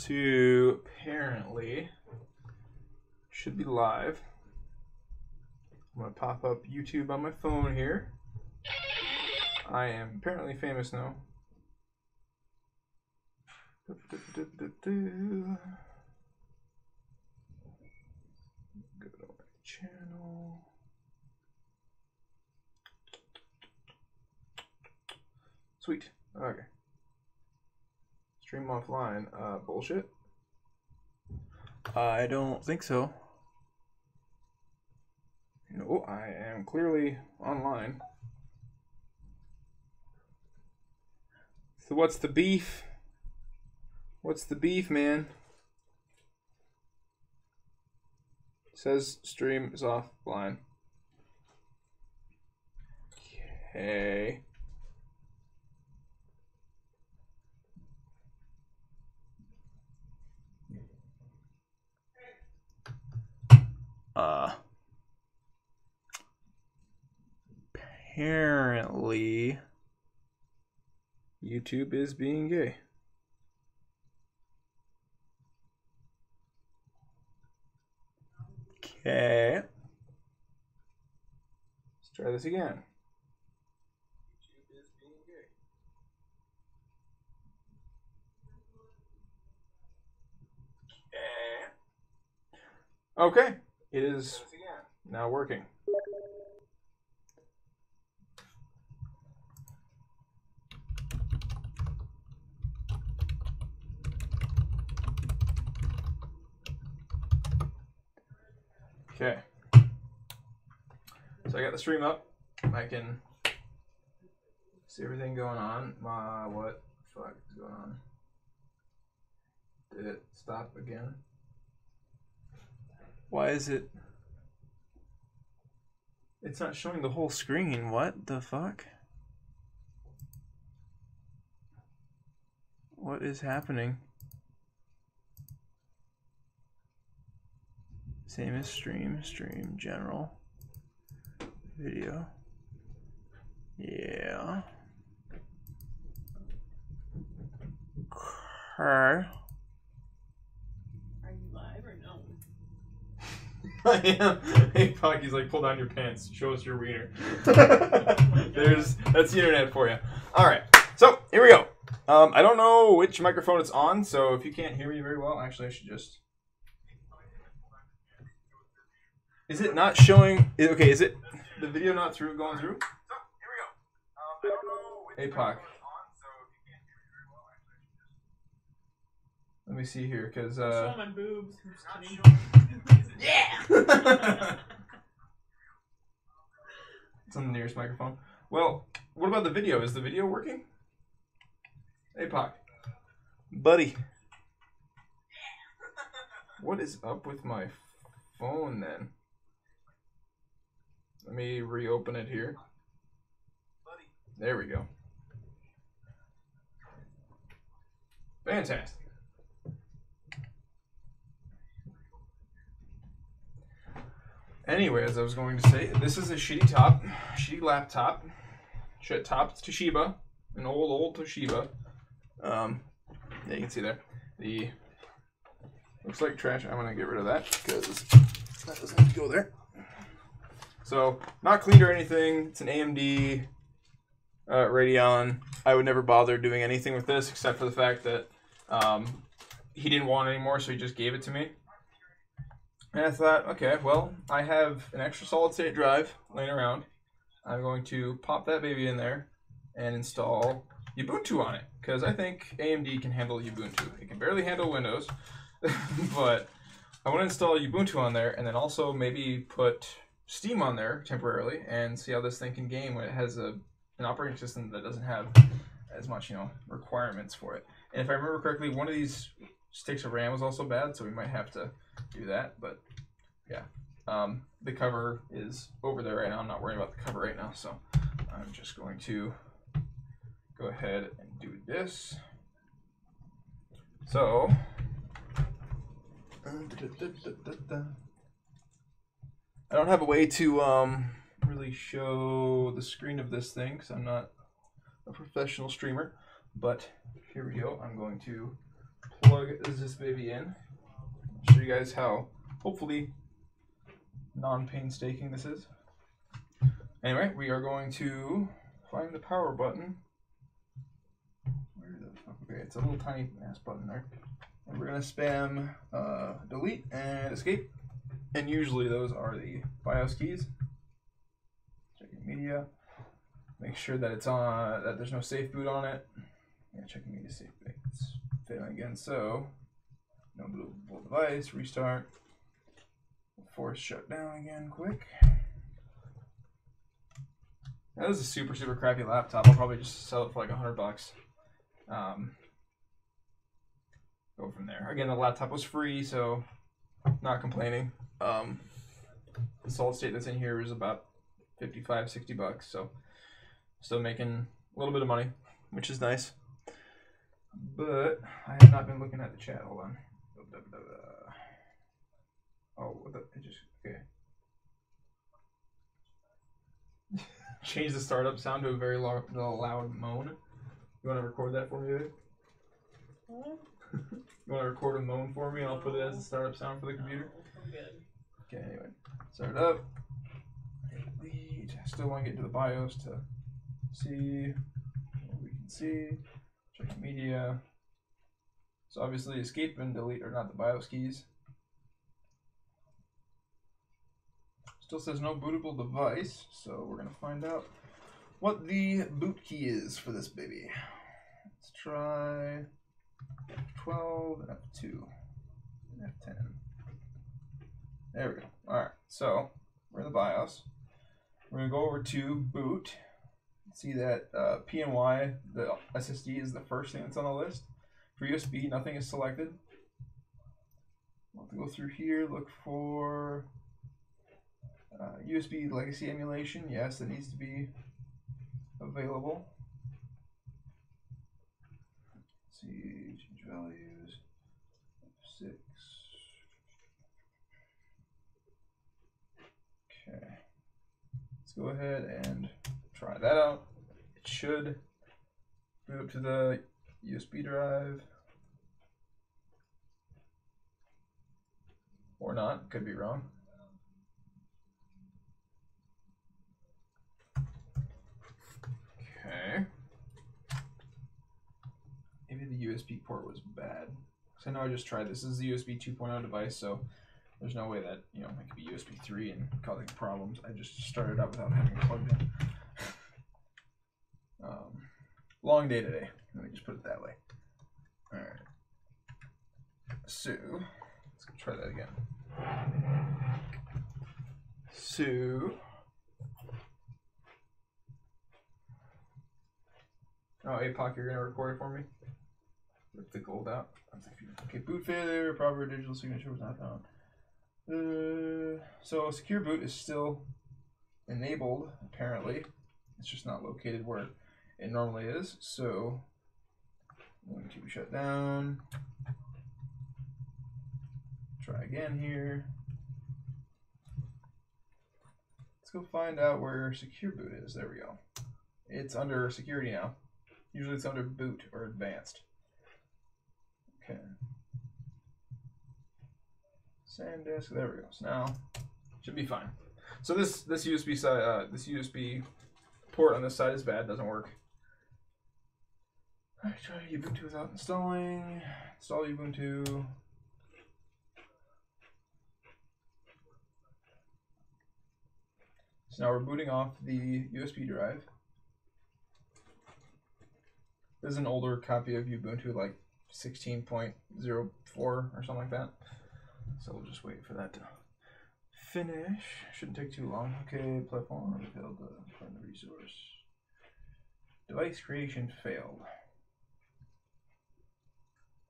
to apparently should be live. I'm going to pop up YouTube on my phone here. I am apparently famous now. Go to my channel. Sweet. Okay. Stream offline. Bullshit. I don't think so. No, I am clearly online. So what's the beef? What's the beef, man? It says stream is offline. Okay. Apparently YouTube is being gay. Okay. Let's try this again. YouTube is being gay. Okay. It is now working. Okay, so I got the stream up. I can see everything going on. What the fuck is going on? Did it stop again? Why is it? It's not showing the whole screen. What the fuck? What is happening? Same as stream, general, video. Yeah. Okay. Are you live or no? I am. Hey, Pocky's like, pull down your pants, show us your wiener. That's the internet for you. All right, so here we go. I don't know which microphone it's on, so if you can't hear me very well, actually, I should just. Is it not showing? Okay, is it the video not going through? So here we go. I don't know which microphone it's on, so if you can't hear me very well, actually, I should just. Let me see here, because show my boobs. Yeah. It's on the nearest microphone. Well, what about the video? Is the video working? Hey, Pac. Buddy. What is up with my phone then? Let me reopen it here. There we go. Fantastic. Anyway, as I was going to say, this is a shitty laptop. Top Toshiba, an old Toshiba. Yeah, you can see there. The looks like trash. I'm gonna get rid of that because that doesn't need to go there. So not cleaned or anything. It's an AMD Radeon. I would never bother doing anything with this except for the fact that he didn't want it anymore, so he just gave it to me. And I thought, okay, well, I have an extra solid-state drive laying around. I'm going to pop that baby in there and install Ubuntu on it, because I think AMD can handle Ubuntu. It can barely handle Windows, but I want to install Ubuntu on there, and then also maybe put Steam on there temporarily and see how this thing can game when it has an operating system that doesn't have as much, requirements for it. And if I remember correctly, one of these sticks of RAM was also bad, so we might have to do that. But yeah, the cover is over there right now. I'm not worrying about the cover right now, so I'm just going to go ahead and do this. So I don't have a way to really show the screen of this thing because I'm not a professional streamer, but here we go. I'm going to plug this baby in. Show you guys how hopefully non-painstaking this is. Anyway, we are going to find the power button. Where the fuck? Okay, it's a little tiny ass button there. And we're gonna spam delete and escape. And usually those are the BIOS keys. Checking media. Make sure that it's on, that there's no safe boot on it. Yeah, checking media safe boot. It's failing again, so no bootable device, restart. Force shut down again quick. Now, this is a super crappy laptop. I'll probably just sell it for like $100. Go from there. Again, the laptop was free, so not complaining. The solid state that's in here is about $55-60, so still making a little bit of money, which is nice. But I have not been looking at the chat. Hold on. Oh, what the? It just okay. Change the startup sound to a very loud moan. You want to record that for me, babe? What? You want to record a moan for me, and I'll put it as the startup sound for the computer? I'm good. Okay, anyway. Start it up. Delete. Still want to get to the BIOS to see what we can see. Check media. So obviously escape and delete are not the BIOS keys. Still says no bootable device, so we're going to find out what the boot key is for this baby. Let's try F12 and F2 and F10. There we go. Alright, so we're in the BIOS. We're going to go over to boot. See that P&Y, the SSD, is the first thing that's on the list. For USB, nothing is selected. We'll have to go through here, look for USB legacy emulation. Yes, that needs to be available. Let's see, change values. 6. Okay. Let's go ahead and try that out. It should boot up to the USB drive. Or not, could be wrong. Okay. Maybe the USB port was bad. Because I know I just tried this. This is the USB 2.0 device, so there's no way that, you know, it could be USB 3 and causing problems. I just started up without having it plugged in. Long day today. Let me just put it that way. Alright. So, let's try that again. So, oh, APOC, you're going to record it for me? Rip the gold out. Okay, boot failure, proper digital signature was not found. So, secure boot is still enabled, apparently. It's just not located where it normally is. So, I'm going to shut down. Try again here. Let's go find out where secure boot is. There we go. It's under security now. Usually it's under boot or advanced. Okay. SanDisk. There we go. So now should be fine. So this USB side, this USB port on this side is bad. Doesn't work. Alright, try Ubuntu without installing. Install Ubuntu. So now we're booting off the USB drive. This is an older copy of Ubuntu, like 16.04 or something like that. So we'll just wait for that to finish. Shouldn't take too long. Okay, platform failed to find the resource. Device creation failed.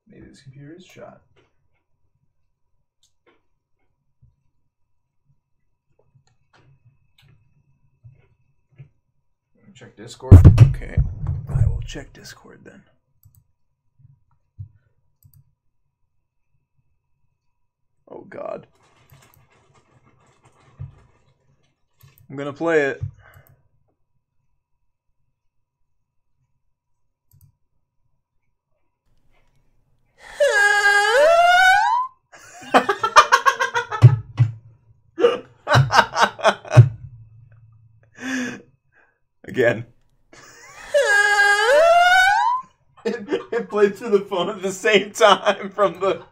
Maybe this computer is shot. Check Discord. Okay, I will check Discord then. Oh God. I'm gonna play it. again. It played through the phone at the same time from the...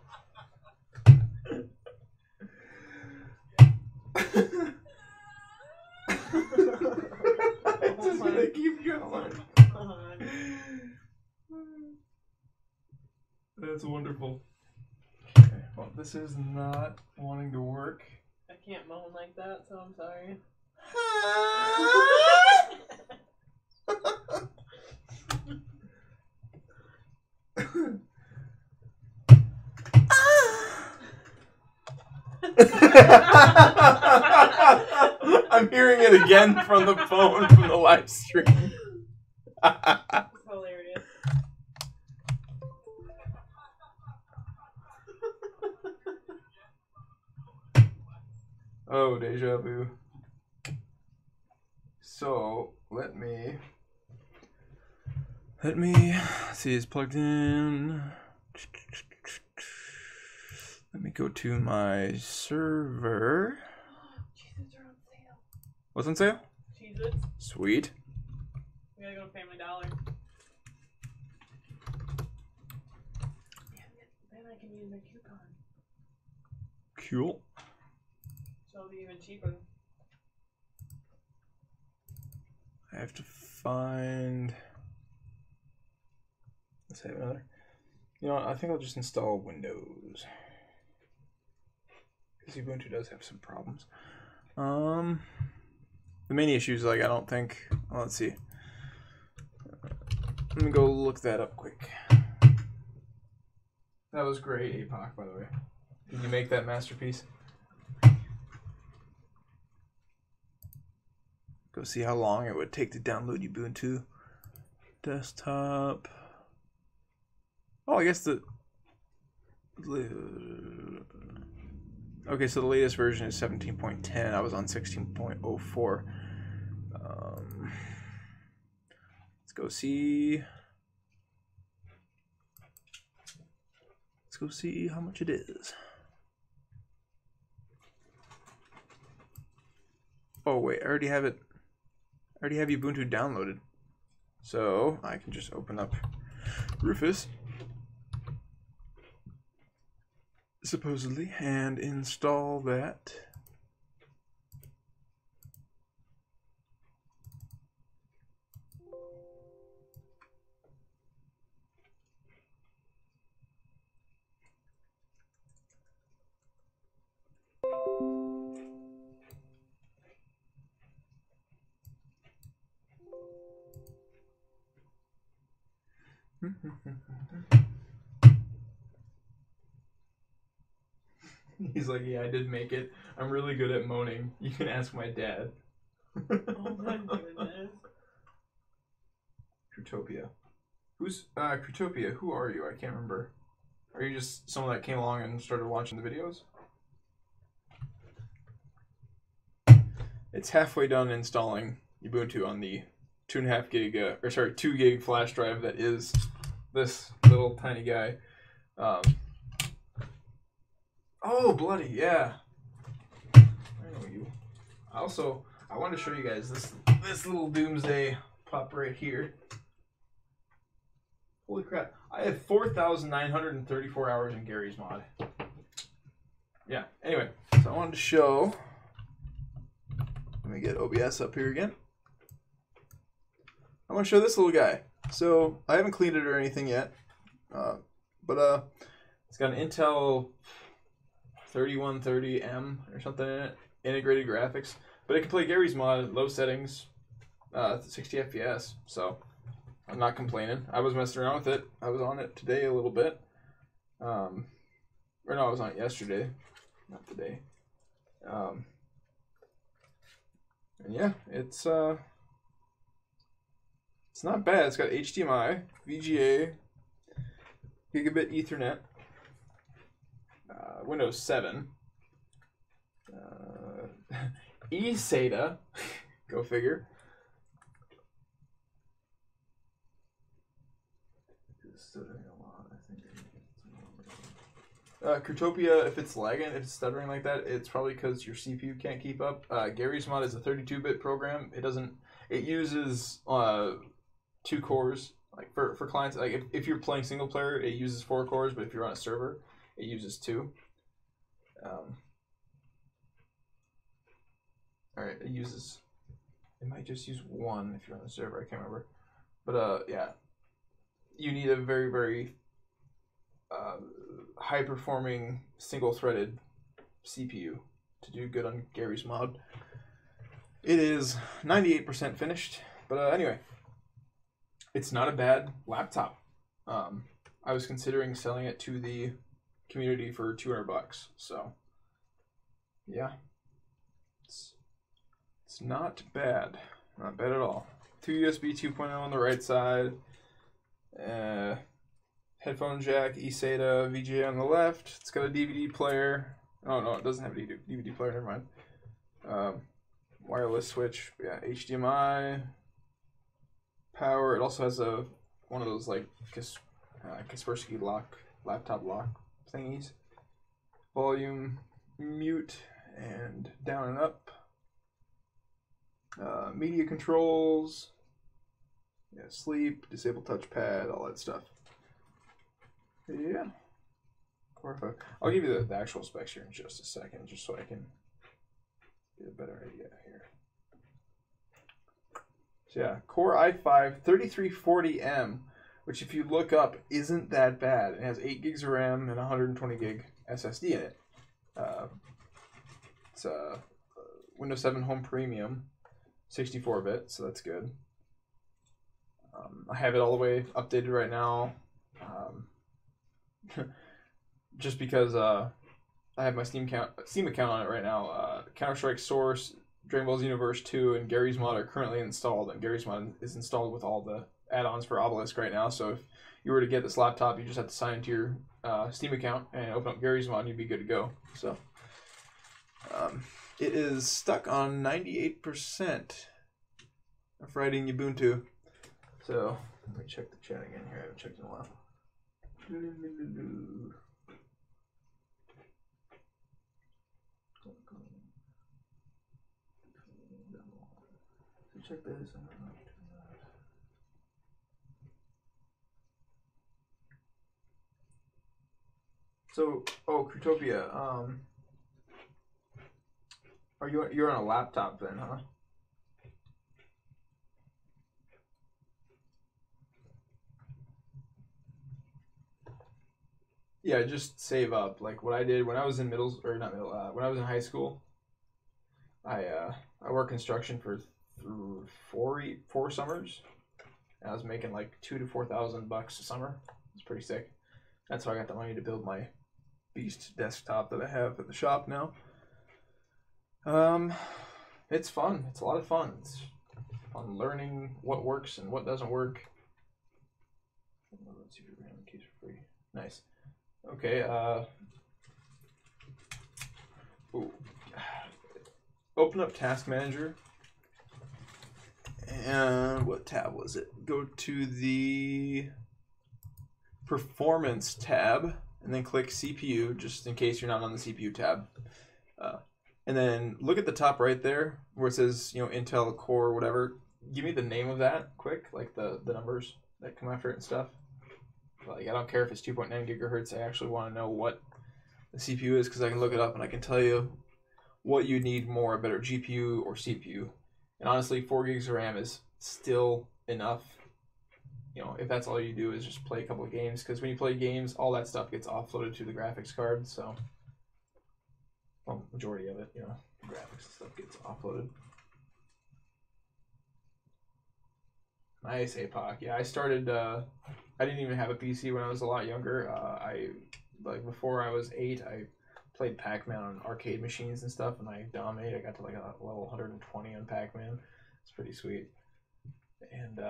It's just gonna keep going. That's wonderful. Okay, well, this is not wanting to work. I can't moan like that, so I'm sorry. I'm hearing it again from the phone from the live stream. It's hilarious. Oh, deja vu. So, let me see, it's plugged in. Let me go to my server. Cheez-Its are on sale. What's on sale? Cheez-Its. Sweet. We gotta go to Family Dollar. Then I can use my coupon. Cool. So it'll be even cheaper. I have to find... Let's have another. You know what? I think I'll just install Windows. Because Ubuntu does have some problems. The main issue is, like, I don't think... Well, let's see. Let me go look that up quick. That was great, APOC, by the way. Did you make that masterpiece? Go see how long it would take to download Ubuntu. Desktop. Oh, I guess the... Okay, so the latest version is 17.10. I was on 16.04. Let's go see... Let's go see how much it is. Oh, wait, I already have it. I already have Ubuntu downloaded. So, I can just open up Rufus. Supposedly, and install that. He's like, yeah, I did make it. I'm really good at moaning. You can ask my dad. Oh my goodness. Crutopia. Who's Crutopia? Who are you? I can't remember. Are you just someone that came along and started watching the videos? It's halfway done installing Ubuntu on the 2.5 gig, or sorry, 2 gig flash drive that is this little tiny guy. Oh, bloody, yeah. I know you. Also, I wanted to show you guys this little Doomsday pop right here. Holy crap. I have 4,934 hours in Gary's mod. Yeah, anyway, so I wanted to show. Let me get OBS up here again. I want to show this little guy. So, I haven't cleaned it or anything yet. But it's got an Intel 3130M or something in it, integrated graphics, but it can play Gary's mod, low settings, 60 FPS, so I'm not complaining. I was messing around with it. I was on it today a little bit. Or no, I was on it yesterday, not today. And yeah, it's not bad. It's got HDMI, VGA, gigabit Ethernet, Windows 7, eSATA, go figure. Crutopia, if it's lagging, if it's stuttering like that, it's probably because your CPU can't keep up. Gary's mod is a 32-bit program. It doesn't. It uses 2 cores. Like for clients, like if you're playing single player, it uses 4 cores, but if you're on a server, it uses 2. All right, it might just use 1 if you're on the server. I can't remember, but yeah, you need a very, very high performing single threaded CPU to do good on Gary's mod. It is 98% finished, but anyway, it's not a bad laptop. I was considering selling it to the community for $200, so yeah, it's not bad, not bad at all. 2 USB 2.0 on the right side, headphone jack, eSATA, VGA on the left. It's got a DVD player. Oh no, it doesn't have a DVD player. Never mind. Wireless switch. Yeah, HDMI. Power. It also has one of those like Kaspersky laptop lock thingies. Volume, mute, and down and up. Media controls. Yeah, sleep, disable touchpad, all that stuff. Yeah. I'll give you the actual specs here in just a second, just so I can get a better idea here. So yeah, Core i5 3340M, which if you look up isn't that bad. It has 8 gigs of RAM and 120 gig SSD in it. It's a Windows 7 Home Premium, 64-bit, so that's good. I have it all the way updated right now. Just because I have my Steam account on it right now. Counter-Strike Source, Dragon Ball Xenoverse 2, and Gary's Mod are currently installed, and Gary's Mod is installed with all the add-ons for Obelisk right now. So if you were to get this laptop, you just have to sign into your Steam account and open up Gary's Mod, and you'd be good to go. So it is stuck on 98% of writing Ubuntu. So let me check the chat again here. I haven't checked in a while. Check this. So, Critopia, you're on a laptop then, huh? Yeah, just save up. Like what I did when I was in when I was in high school, I worked construction for 4 summers, and I was making like $2,000 to $4,000 a summer. It's pretty sick. That's how I got the money to build my beast desktop that I have at the shop now. It's fun. It's a lot of fun. It's fun learning what works and what doesn't work. Let's see if we're going to keep it free. Nice. Okay. Open up Task Manager. And what tab was it? Go to the Performance tab and then click CPU, just in case you're not on the CPU tab. And then look at the top right there where it says, Intel Core, whatever. Give me the name of that quick, like the numbers that come after it and stuff. Like, I don't care if it's 2.9 gigahertz. I actually want to know what the CPU is because I can look it up and I can tell you what you need more, a better GPU or CPU. And honestly, 4 gigs of RAM is still enough. If that's all you do is just play a couple of games, because when you play games, all that stuff gets offloaded to the graphics card. So, well, majority of it, the graphics and stuff gets offloaded. Nice, APOC. Yeah, I started. I didn't even have a PC when I was a lot younger. Before I was 8, I played Pac-Man on arcade machines and stuff, and I dominated. I got to like a level 120 on Pac-Man. It's pretty sweet. And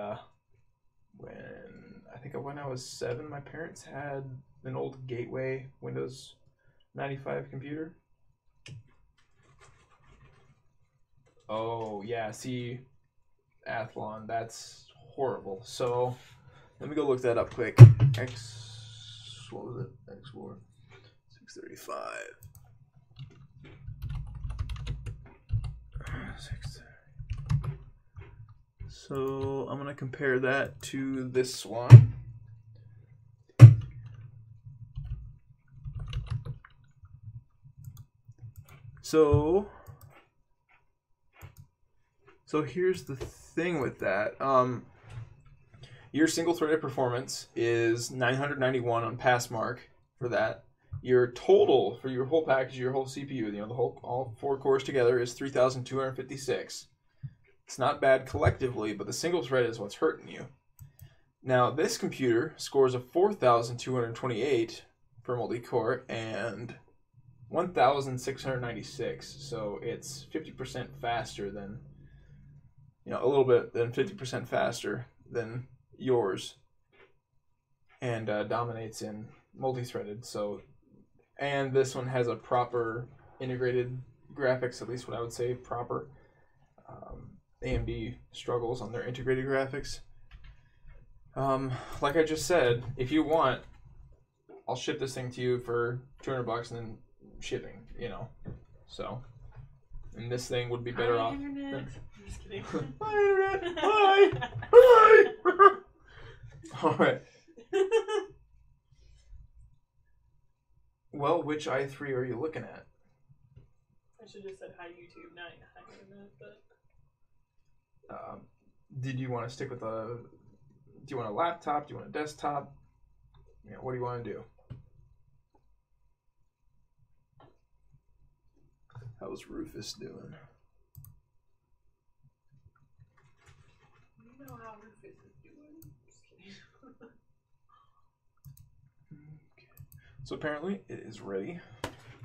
when I was 7, my parents had an old Gateway Windows 95 computer. Oh yeah, see, Athlon, that's horrible. So let me go look that up quick. What was it? X4 635. 630. So I'm gonna compare that to this one. So here's the thing with that. Your single-threaded performance is 991 on Passmark for that. Your total for your whole package, your whole CPU, all 4 cores together is 3,256. It's not bad collectively, but the single thread is what's hurting you. Now, this computer scores a 4,228 for multi-core and 1,696, so it's 50% faster than, a little bit than 50% faster than yours, and dominates in multi-threaded. So, and this one has a proper integrated graphics, at least what I would say proper. AMD struggles on their integrated graphics. Like I just said, if you want, I'll ship this thing to you for $200 and then shipping, So, and this thing would be better off. Internet. Just kidding. Hi, Internet. Hi. Hi. All right. Well, which i3 are you looking at? I should have just said hi YouTube, not hi Internet, but. Did you want to stick with do you want a laptop? Do you want a desktop? What do you want to do? How's Rufus doing? You know how Rufus is doing. Just kidding. Okay. So apparently it is ready.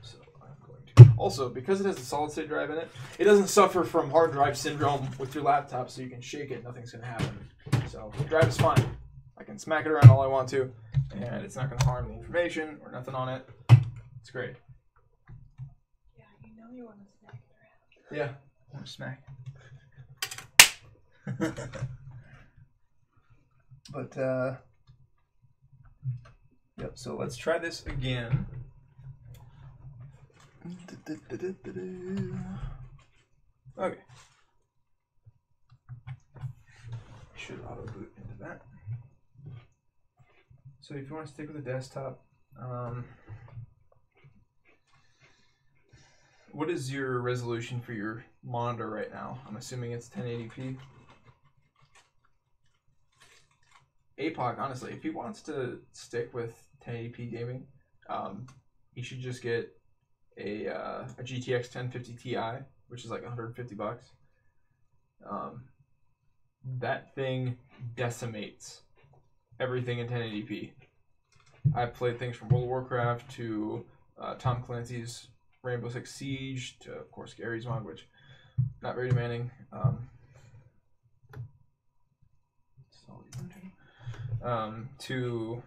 So I'm going to. Also, because it has a solid state drive in it, it doesn't suffer from hard drive syndrome with your laptop, so you can shake it, nothing's going to happen. So the drive is fine. I can smack it around all I want to, and it's not going to harm the information or nothing on it. It's great. Yeah, you want to smack it around. Yeah, I want to smack. But, yep, so let's try this again. Okay. Should auto boot into that. So if you want to stick with the desktop, what is your resolution for your monitor right now? I'm assuming it's 1080p. APOC, honestly, if he wants to stick with 1080p gaming, he should just get a GTX 1050 Ti, which is like $150. That thing decimates everything in 1080p. I've played things from World of Warcraft to Tom Clancy's Rainbow Six Siege to, of course, Gary's mod, which not very demanding. To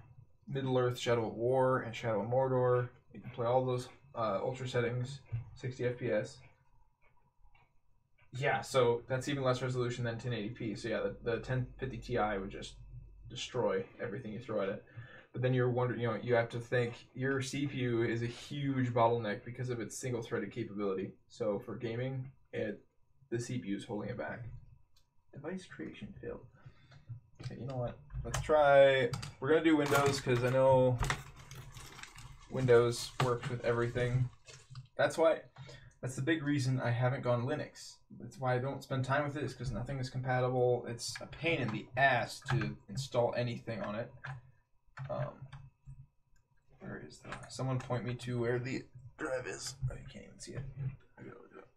Middle-earth, Shadow of War, and Shadow of Mordor. You can play all those ultra settings, 60 FPS. Yeah, so that's even less resolution than 1080p. So yeah, the 1050 Ti would just destroy everything you throw at it. But then you're wondering, you have to think your CPU is a huge bottleneck because of its single-threaded capability. So for gaming, the CPU is holding it back. Device creation failed. Okay, you know what? Let's try. We're gonna do Windows because I know Windows works with everything. That's the big reason I haven't gone Linux. That's why I don't spend time with this, because nothing is compatible. It's a pain in the ass to install anything on it. Where is that? Someone point me to where the drive is. I can't even see it. I gotta look it up.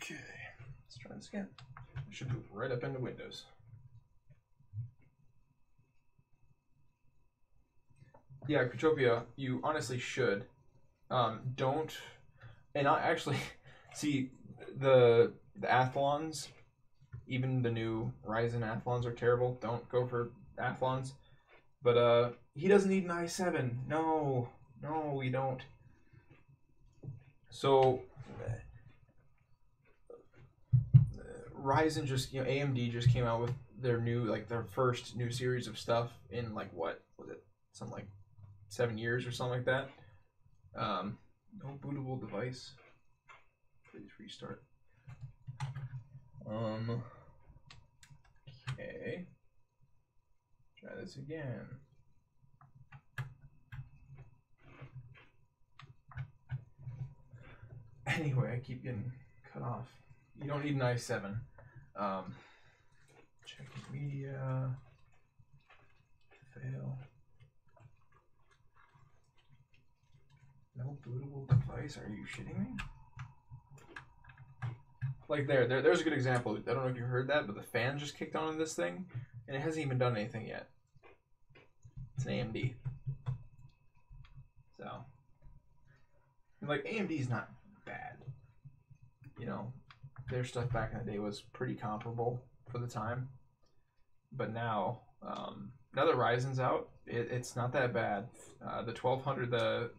Okay, let's try this again. I should move right up into Windows. Yeah, Critopia, you honestly should. Don't, and I actually see the Athlons, even the new Ryzen Athlons are terrible. Don't go for Athlons. But he doesn't need an i7. No, we don't. So Ryzen just, AMD just came out with their new, their first new series of stuff in what was it? Something like 7 years or something like that. No bootable device. Please restart. Okay. Try this again. Anyway, I keep getting cut off. You don't need an i7. Checking media. Fail. No bootable device? Are you shitting me? Like there's a good example. I don't know if you heard that, but the fan just kicked on in this thing, and it hasn't even done anything yet. It's an AMD. So, like, AMD's not bad. You know, their stuff back in the day was pretty comparable for the time. But now that Ryzen's out, it's not that bad. The 1200, the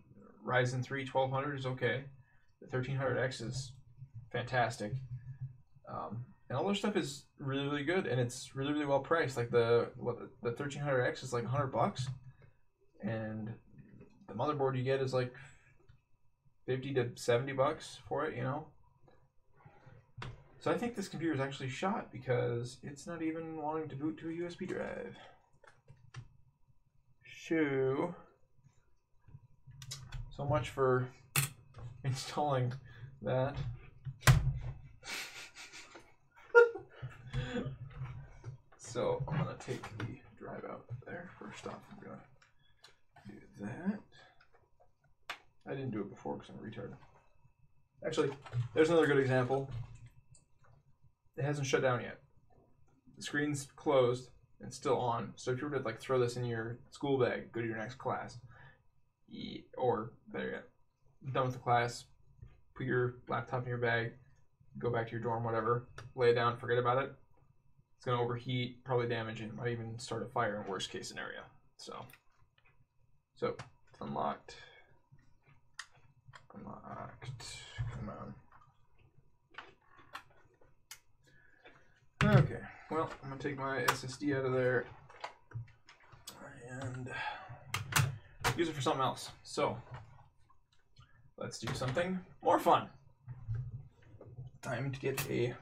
Ryzen 3 1200 is okay. The 1300X is fantastic. And all their stuff is really, really good, and it's really, really well priced. Like the 1300X is like $100, and the motherboard you get is like $50 to $70 for it, you know. So I think this computer is actually shot because it's not even wanting to boot to a USB drive. So much for installing that. So I'm gonna take the drive out there. First off, I'm gonna do that. I didn't do it before because I'm a retard. Actually, there's another good example. It hasn't shut down yet. The screen's closed and still on. So if you were to like throw this in your school bag, go to your next class, or better yet, done with the class, put your laptop in your bag, go back to your dorm, whatever, lay it down, forget about it. It's gonna overheat, probably damage it, might even start a fire in worst case scenario. So it's unlocked. Come on. Okay, well, I'm gonna take my SSD out of there and use it for something else. So let's do something more fun. Time to get a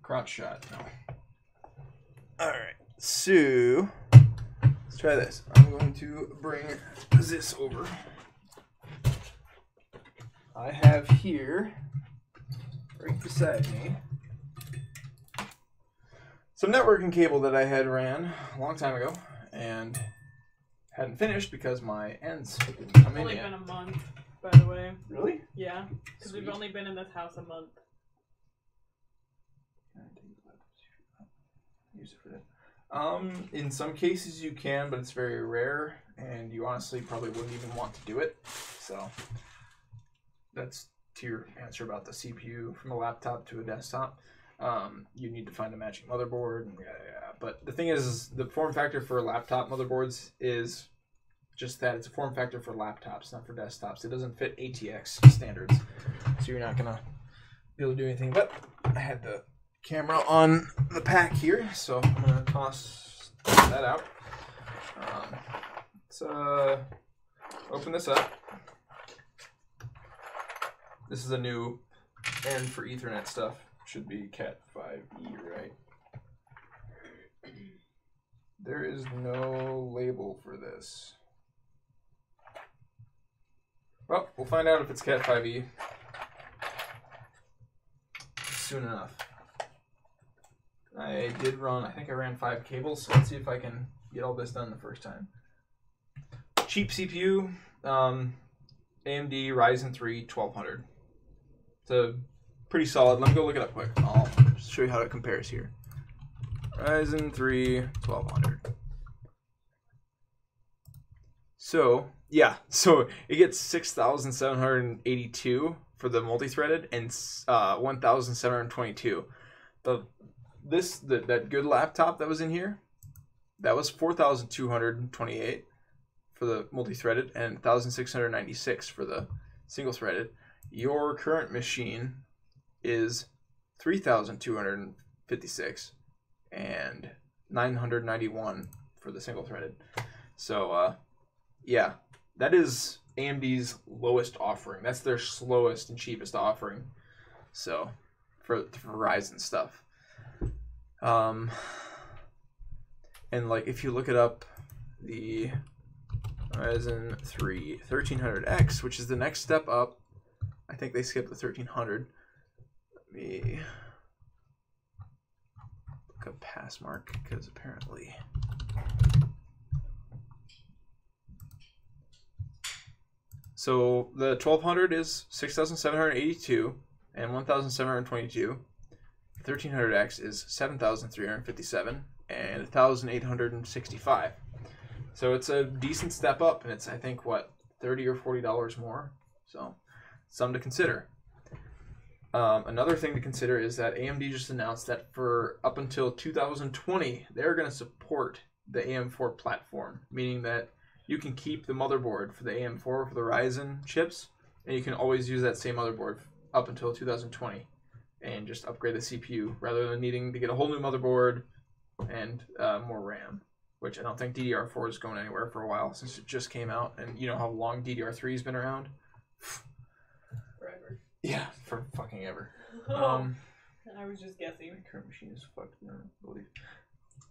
crotch shot now. Alright, so let's try this. I'm going to bring this over. I have here, right beside me, some networking cable that I had ran a long time ago and hadn't finished because my ends didn't come in yet. It's only been a month, by the way. Really? Yeah, because we've only been in this house a month. Use it for that. In some cases you can, but it's very rare, and you honestly probably wouldn't even want to do it. So that's to your answer about the CPU from a laptop to a desktop. You need to find a matching motherboard. And yeah. But the thing is, the form factor for laptop motherboards is just that. It's a form factor for laptops, not for desktops. It doesn't fit ATX standards, so you're not gonna be able to do anything. But I had the camera on the pack here, so I'm gonna toss that out. Let's open this up. This is a new end for Ethernet stuff. Should be Cat 5e, right? There is no label for this. Well, we'll find out if it's Cat 5e soon enough. I think I ran 5 cables, so let's see if I can get all this done the first time. Cheap CPU, AMD Ryzen 3 1200. It's a pretty solid. Let me go look it up quick. I'll show you how it compares here. Ryzen 3 1200. So, yeah, so it gets 6,782 for the multi-threaded and 1,722. That good laptop that was in here, that was 4,228 for the multi-threaded and 1,696 for the single-threaded. Your current machine is 3,256 and 991 for the single-threaded. So yeah, that is AMD's lowest offering. That's their slowest and cheapest offering. So, for Ryzen stuff. And like if you look it up, the Ryzen 3 1300X, which is the next step up. I think they skipped the 1300. Let me look up Passmark because apparently. So the 1200 is 6,782 and 1,722. 1300X is 7,357 and 1,865. So it's a decent step up, and it's I think what $30 or $40 more. So something to consider. Another thing to consider is that AMD just announced that for up until 2020, they're going to support the AM4 platform, meaning that you can keep the motherboard for the AM4 for the Ryzen chips, and you can always use that same motherboard up until 2020 and just upgrade the CPU rather than needing to get a whole new motherboard and more RAM, which I don't think DDR4 is going anywhere for a while since it just came out, and you know how long DDR3 has been around? Forever. Yeah, for fucking ever. I was just guessing. My current machine is fucked. I don't believe.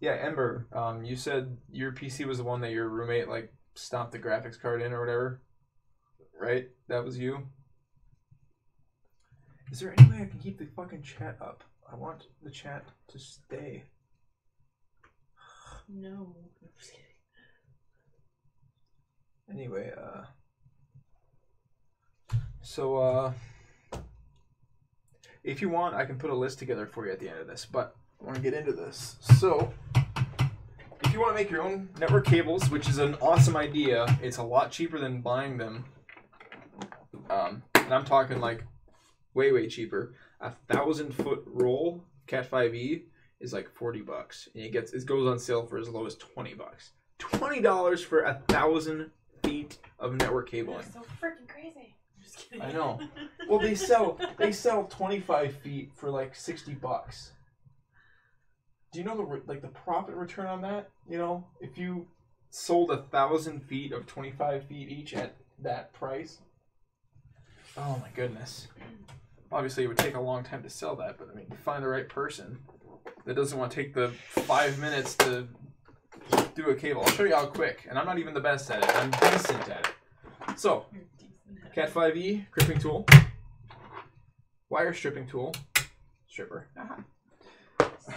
Yeah, Ember, you said your PC was the one that your roommate like stomped the graphics card in or whatever, right? That was you? Is there any way I can keep the fucking chat up? I want the chat to stay. No. I'm just kidding. Anyway, so, if you want, I can put a list together for you at the end of this, but I want to get into this. So, if you want to make your own network cables, which is an awesome idea, it's a lot cheaper than buying them. And I'm talking like way cheaper. 1,000-foot roll Cat5e is like $40, and it goes on sale for as low as $20. $20 for 1,000 feet of network cabling. That's so freaking crazy. I'm just kidding. I know. Well, they sell 25 feet for like $60. Do you know the profit return on that? You know, if you sold 1,000 feet of 25 feet each at that price. Oh my goodness. Obviously, it would take a long time to sell that, but I mean, find the right person that doesn't want to take the 5 minutes to do a cable. I'll show you how quick, and I'm not even the best at it. I'm decent at it. So, Cat5e crimping tool, wire stripping tool, stripper. No,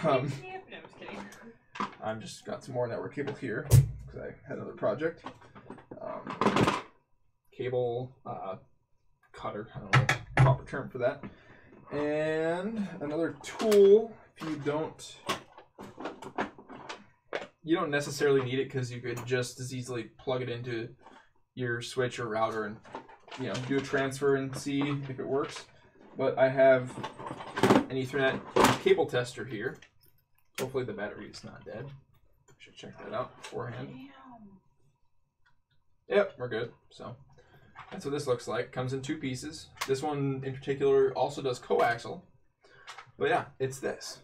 I'm just kidding. I've just got some more network cable here because I had another project. Cable cutter, I don't know the proper term for that. And another tool, if you don't necessarily need it because you could just as easily plug it into your switch or router and do a transfer and see if it works. But I have an Ethernet cable tester here. Hopefully the battery is not dead. Should check that out beforehand. Yep, we're good. So that's what this looks like. Comes in 2 pieces. This one in particular also does coaxial. But yeah, it's this.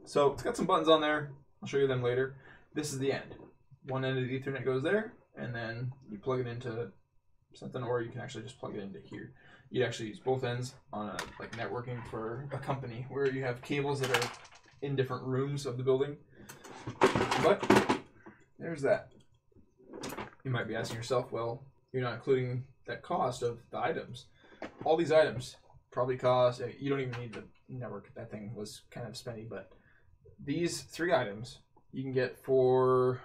So it's got some buttons on there. I'll show you them later. This is the end. One end of the Ethernet goes there, and then you plug it into something, or you can actually just plug it into here. You'd actually use both ends on like networking for a company where you have cables that are in different rooms of the building. But there's that. You might be asking yourself, well, you're not including that cost of the items. All these items probably cost, you don't even need the network. That thing was kind of spendy, but these 3 items you can get for,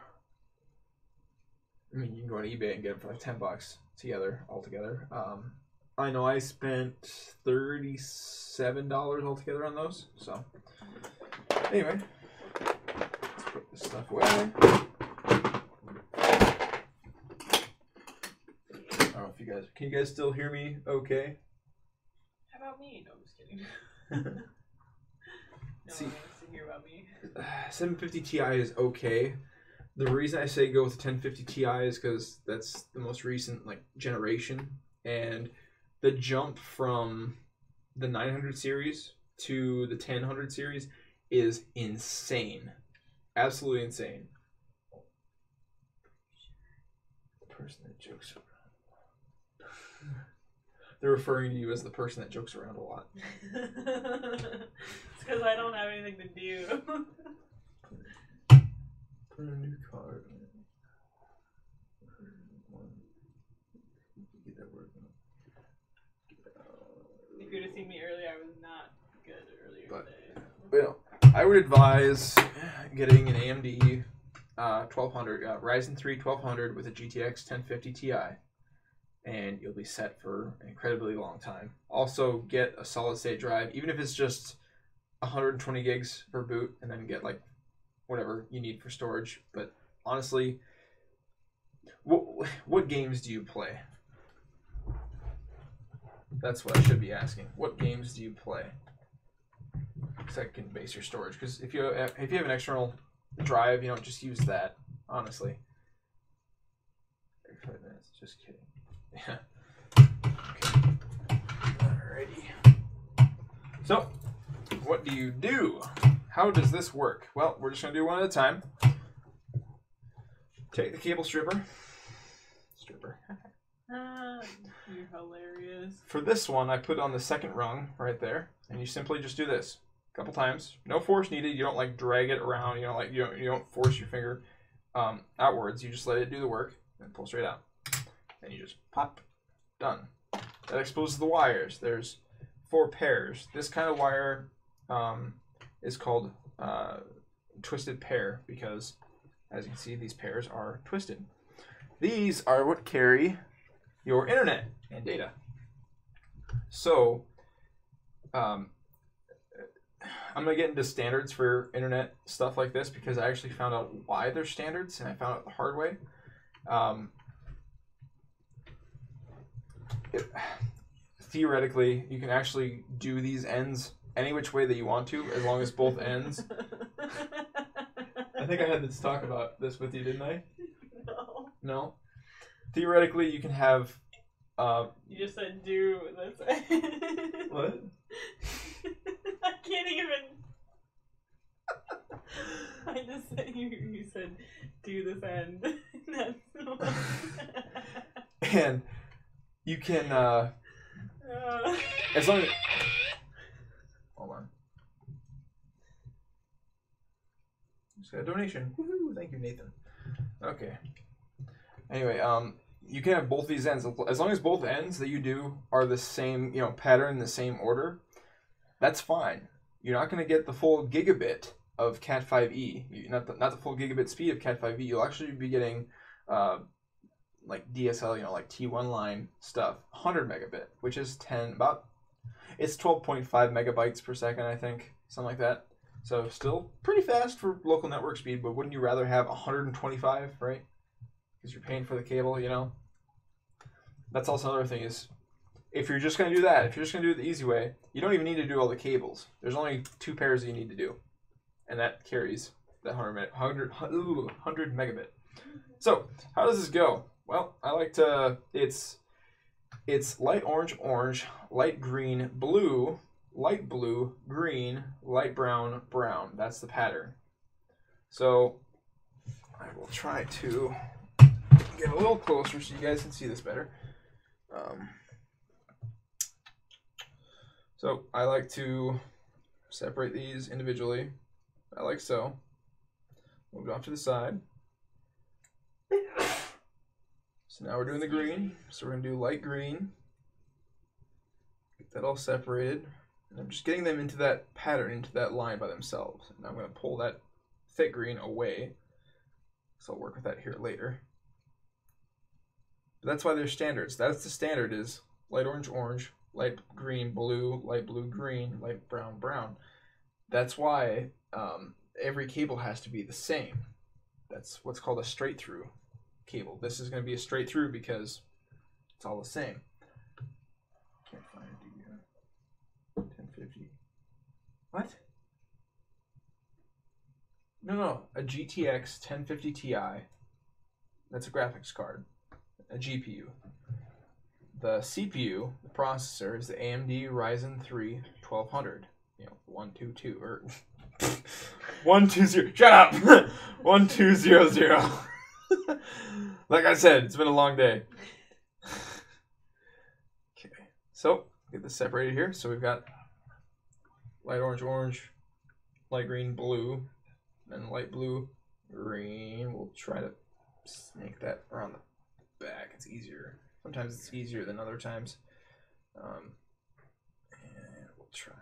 you can go on eBay and get them for like $10 altogether. I know I spent $37 altogether on those. So anyway, let's put this stuff away. I don't know if can you guys still hear me okay? How about me? No, I'm just kidding. No See, one wants to hear about me. 750 Ti is okay. The reason I say go with the 1050 Ti is because that's the most recent generation, and the jump from the 900 series to the 1000 series is insane, absolutely insane. The person that jokes around. They're referring to you as the person that jokes around a lot. It's because I don't have anything to do. Put a new card. Get that working. If you'd have seen me earlier, I was not good earlier today. But you know, I would advise getting an AMD 1200, Ryzen 3 1200 with a GTX 1050 Ti, and you'll be set for an incredibly long time. Also, get a solid state drive, even if it's just 120 gigs for boot, and then get like whatever you need for storage. But honestly, what games do you play? That's what I should be asking. What games do you play? Because that can base your storage. Because if you have an external drive, you know, just use that. Honestly. 35 minutes. Just kidding. Yeah. Okay. Alrighty. So, what do you do? How does this work? Well, we're just gonna do one at a time. Take the cable stripper. You're hilarious. For this one, I put on the second rung right there, and you simply just do this a couple times. No force needed. You don't like drag it around. You know, like you don't force your finger outwards. You just let it do the work and pull straight out. And you just pop. Done. That exposes the wires. There's 4 pairs. This kind of wire is called twisted pair because, as you can see, these pairs are twisted. These are what carry your internet and data. So, I'm going to get into standards for internet stuff like this because I actually found out why they're standards, and I found out the hard way. Theoretically, you can actually do these ends any which way that you want to, as long as both ends. I think I had this talk about this with you, didn't I? No. No? Theoretically, you can have... you just said do this. What? I can't even. I just said you said do this end. That's the one. And you can as long as... Hold on. Just got a donation. Woohoo! Thank you, Nathan. Okay. Anyway, you can have both these ends as long as both ends that you do are the same, you know, pattern, the same order. That's fine. You're not going to get the full gigabit of Cat5e, not the full gigabit speed of Cat5e. You'll actually be getting like DSL, you know, like T1 line stuff, 100 megabit, which is it's 12.5 megabytes per second, I think, something like that. So still pretty fast for local network speed, but wouldn't you rather have 125, right? Because you're paying for the cable, you know. That's also another thing is, if you're just going to do that, if you're just going to do it the easy way, you don't even need to do all the cables. There's only 2 pairs that you need to do, and that carries that 100 megabit. So how does this go? Well, I like to, it's light orange, orange, light green, blue, light blue, green, light brown, brown. That's the pattern. So I will try to get a little closer so you guys can see this better. So I like to separate these individually. I like so. Move it off to the side. So now we're doing the green. So we're going to do light green. Get that all separated. And I'm just getting them into that pattern, into that line by themselves. And I'm going to pull that thick green away. So I'll work with that here later. But that's why they're standards. That's the standard is light orange, orange, light green, blue, light blue, green, light brown, brown. That's why every cable has to be the same. That's what's called a straight through cable. This is going to be a straight through because it's all the same. Can't find the 1050. What? No, a GTX 1050 Ti. That's a graphics card. A GPU. The CPU, the processor, is the AMD Ryzen 3 1200. You know, 122 or 120. Shut up. 1200. Like I said, it's been a long day. So get this separated here. So we've got light orange, orange, light green, blue, and light blue, green. We'll try to snake that around the back. It's easier. Sometimes it's easier than other times. And we'll try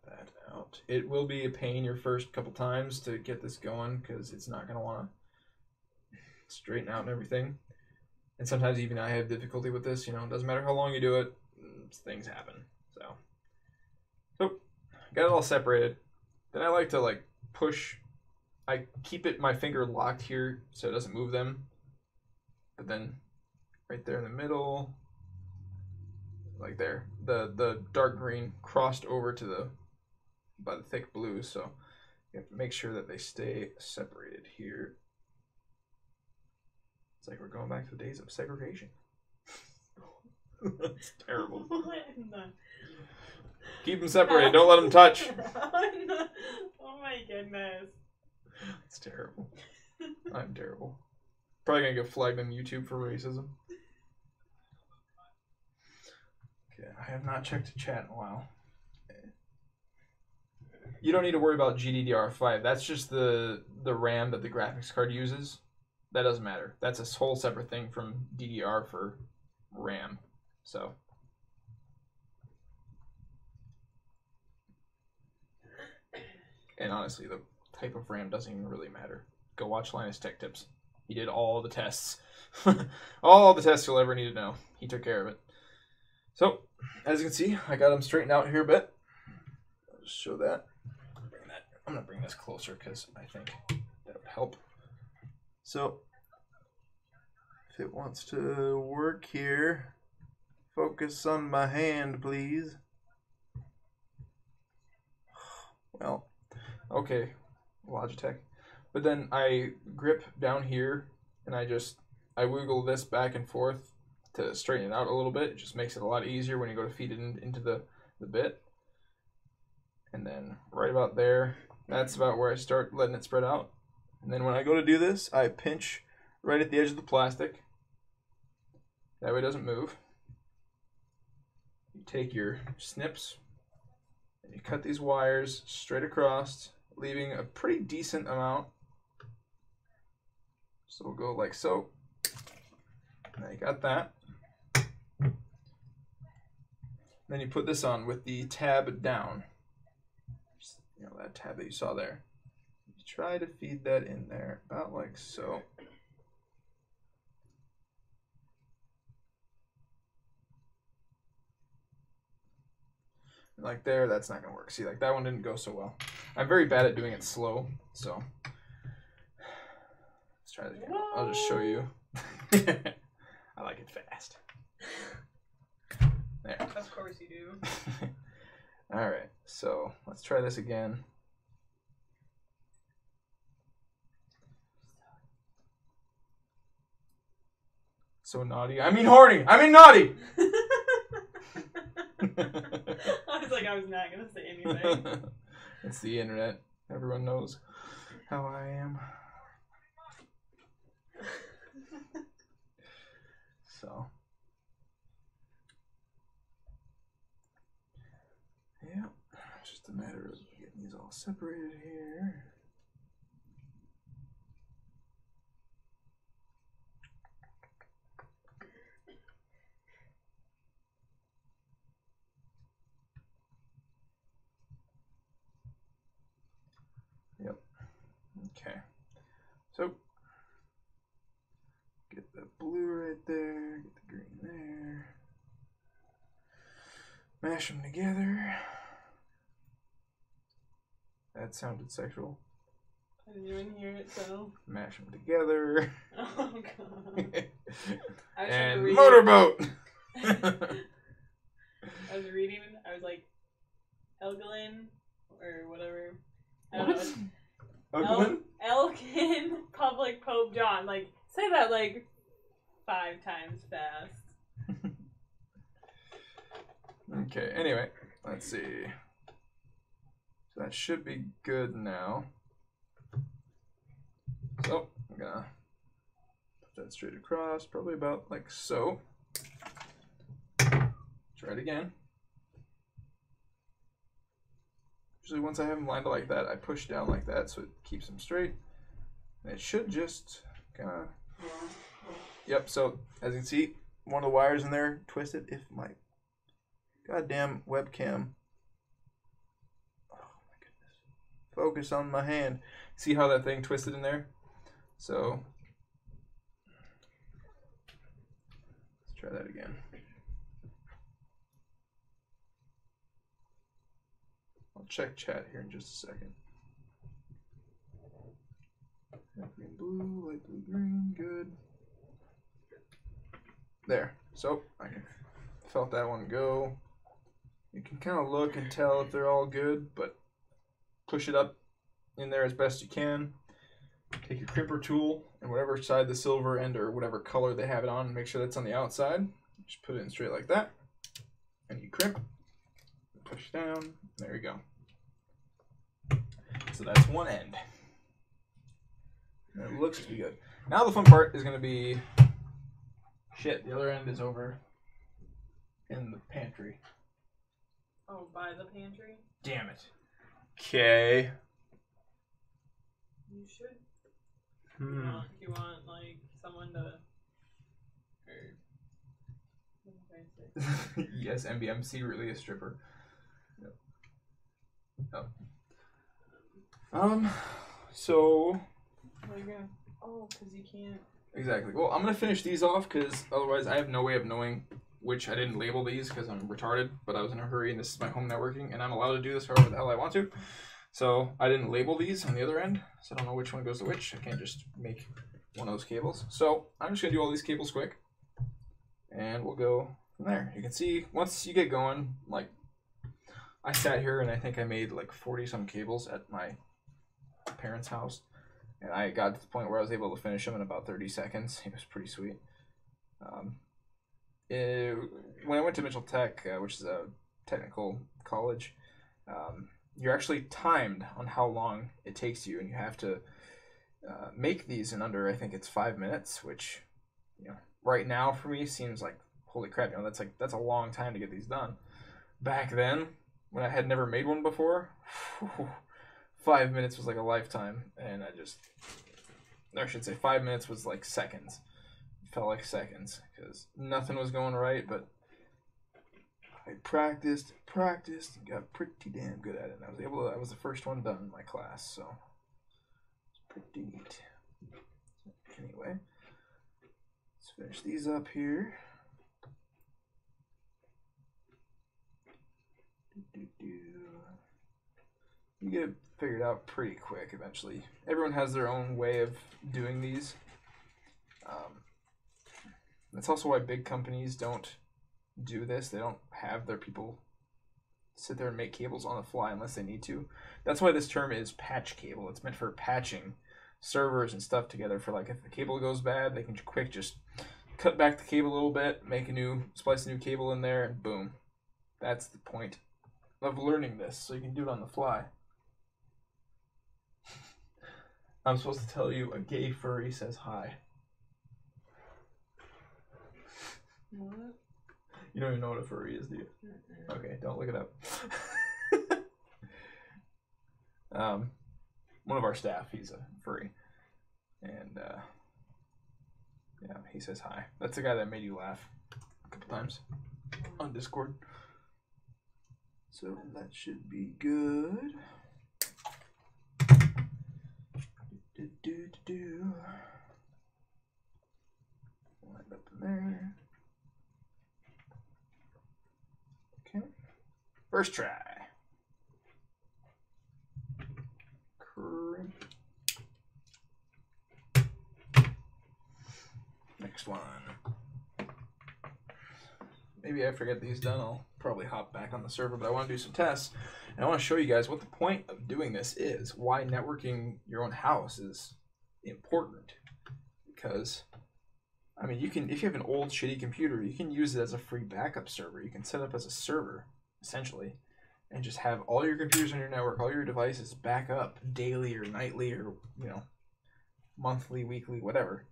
that out. It will be a pain your first couple times to get this going because it's not going to want to straighten out and everything. And sometimes even I have difficulty with this. You know, it doesn't matter how long you do it, things happen. So got it all separated. Then I like to like push. I keep my finger locked here so it doesn't move them. But then right there in the middle, like there, the dark green crossed over to by the thick blue. So you have to make sure that they stay separated here. It's like we're going back to the days of segregation. That's terrible. Keep them separated. Don't let them touch. Oh my goodness. It's terrible. I'm terrible. Probably gonna get flagged on YouTube for racism. Okay, I have not checked the chat in a while. You don't need to worry about GDDR5. That's just the RAM that the graphics card uses. That doesn't matter. That's a whole separate thing from DDR for RAM. So. And honestly, the type of RAM doesn't even really matter. Go watch Linus Tech Tips. He did all the tests. All the tests you'll ever need to know. He took care of it. So, as you can see, I got them straightened out here a bit. I'll just show that. I'm going to bring this closer because I think that would help. So, if it wants to work here, focus on my hand, please. Well, okay, Logitech. But then I grip down here, and I wiggle this back and forth to straighten it out a little bit. It just makes it a lot easier when you go to feed it into the bit. And then right about there, that's about where I start letting it spread out. And then when I go to do this, I pinch right at the edge of the plastic. That way it doesn't move. You take your snips, and you cut these wires straight across, leaving a pretty decent amount. So we'll go like so. Now you got that. Then you put this on with the tab down. You know, that tab that you saw there. You try to feed that in there about like so. Like there, that's not gonna work. See, like that one didn't go so well. I'm very bad at doing it slow, so let's try this again. I'll just show you. I like it fast. There. Of course you do. All right, so let's try this again. So naughty. I mean horny. I mean naughty. I was like, I was not gonna say anything. It's the internet. Everyone knows how I am. So. Yeah, it's just a matter of getting these all separated here. Yep. Okay. So, get the blue right there, get the green there. Mash them together. That sounded sexual. I didn't even hear it, so. Mash them together. Oh, God. And motorboat! I was reading, I was like, Elgin, or whatever. I don't know. Elgin? Elgin Public Pope John. Like, say that like 5 times fast. Okay, anyway, let's see. So that should be good now. So, I'm gonna put that straight across, probably about like so. Try it again. Usually once I have them lined up like that, I push down like that so it keeps them straight. And it should just kind of... Yep, so as you can see, one of the wires in there twisted. If my goddamn webcam... Oh my goodness. Focus on my hand. See how that thing twisted in there? So... Let's try that again. I'll check chat here in just a second. Light green, blue, light blue, green, good. There. So I felt that one go. You can kind of look and tell if they're all good, but push it up in there as best you can. Take your crimper tool and whatever side the silver end or whatever color they have it on, make sure that's on the outside. Just put it in straight like that. And you crimp. Push down. There you go. So that's one end. And it looks to be good. Now the fun part is going to be... Shit, the other end is over in the pantry. Oh, by the pantry? Damn it. Okay. You should. Do you want like someone to... Or... Yes, MBMC really a stripper. Yep. Oh. So... Oh, because you can't... Exactly. Well, I'm going to finish these off because otherwise I have no way of knowing which I didn't label these because I'm retarded, but I was in a hurry and this is my home networking and I'm allowed to do this however the hell I want to. So I didn't label these on the other end, so I don't know which one goes to which. I can't just make one of those cables. So I'm just going to do all these cables quick and we'll go from there. You can see once you get going, like I sat here and I think I made like 40 some cables at my parents' house. And I got to the point where I was able to finish them in about 30 seconds. It was pretty sweet. When I went to Mitchell Tech, which is a technical college, you're actually timed on how long it takes you, and you have to make these in under, I think it's 5 minutes, which, you know, right now for me seems like holy crap. You know, that's a long time to get these done. Back then, when I had never made one before. 5 minutes was like a lifetime, and I should say 5 minutes was like seconds. It felt like seconds, because nothing was going right, but I practiced, and got pretty damn good at it. And I was the first one done in my class, so it's pretty neat. Anyway, let's finish these up here. You get it figured out pretty quick eventually. Everyone has their own way of doing these. That's also why big companies don't do this. They don't have their people sit there and make cables on the fly unless they need to. That's why this term is patch cable. It's meant for patching servers and stuff together for like if the cable goes bad, they can quick just cut back the cable a little bit, splice a new cable in there, and boom. That's the point of learning this, so you can do it on the fly. I'm supposed to tell you a gay furry says hi. What? You don't even know what a furry is, do you? Okay, don't look it up. One of our staff, he's a furry. And, yeah, he says hi. That's the guy that made you laugh a couple times on Discord. So that should be good. Line up in there. Okay. First try. Crimp. Next one. Maybe after I get these done, I'll probably hop back on the server, but I want to do some tests. And I want to show you guys what the point of doing this is, why networking your own house is important. Because, I mean, you can, if you have an old shitty computer, you can use it as a free backup server. You can set up as a server, essentially, and just have all your computers on your network, all your devices back up daily or nightly or, you know, monthly, weekly, whatever.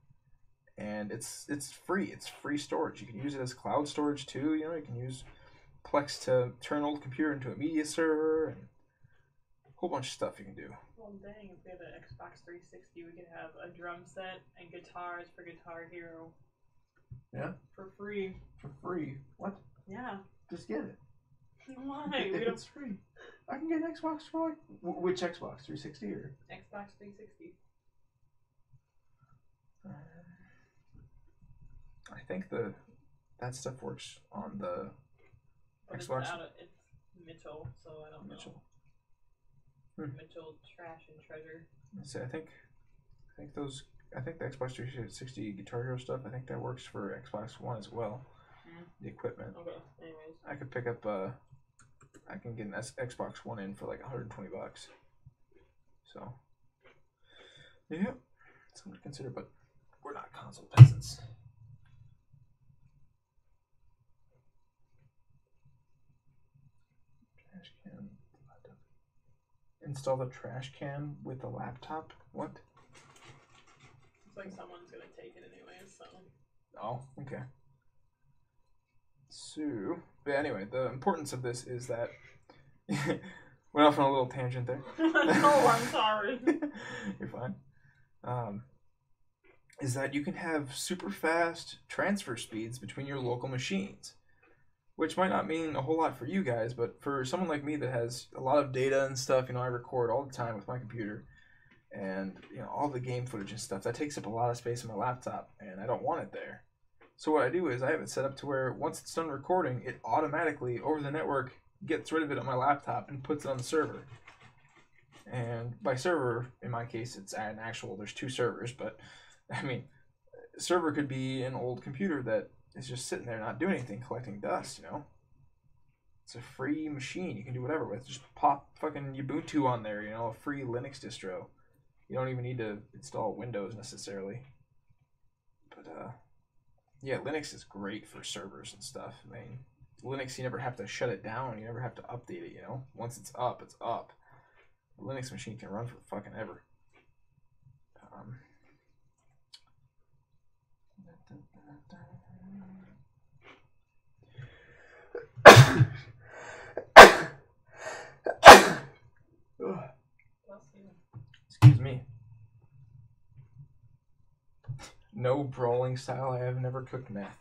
And it's free. It's free storage. You can use it as cloud storage too. You know, you can use Plex to turn an old computer into a media server, and whole bunch of stuff you can do. Well, dang, if we had an Xbox 360, we could have a drum set and guitars for Guitar Hero. Yeah? For free. For free? What? Yeah. Just get it. Why? We don't... It's free. I can get an Xbox for like... Which Xbox? 360 or? Xbox 360. I think that stuff works on the But Xbox. It's Mitchell, so I don't know. Mitchell Trash and Treasure. Let's see, I think the Xbox 360 Guitar Hero stuff, I think that works for Xbox One as well. The equipment. Okay, anyways. I could pick up I can get an Xbox One in for like $120. So yeah, something to consider, but we're not console peasants. Trash can. Install the trash can with the laptop? What? It's like someone's gonna take it anyways, so. Oh, okay. So, but anyway, the importance of this is that went off on a little tangent there. Oh, I'm sorry. You're fine. Is that you can have super fast transfer speeds between your local machines, which might not mean a whole lot for you guys, but for someone like me that has a lot of data and stuff, I record all the time with my computer, and all the game footage and stuff, that takes up a lot of space on my laptop, and I don't want it there. So what I do is I have it set up to where once it's done recording, it automatically, over the network, gets rid of it on my laptop and puts it on the server. And by server, in my case, it's an actual, there's 2 servers, but, server could be an old computer that is just sitting there not doing anything, collecting dust, It's a free machine. You can do whatever with. Just pop fucking Ubuntu on there, a free Linux distro. You don't even need to install Windows necessarily. But, yeah, Linux is great for servers and stuff. Linux, you never have to shut it down. You never have to update it, Once it's up, it's up. The Linux machine can run for fucking ever. Excuse me. No brawling style. I have never cooked meth.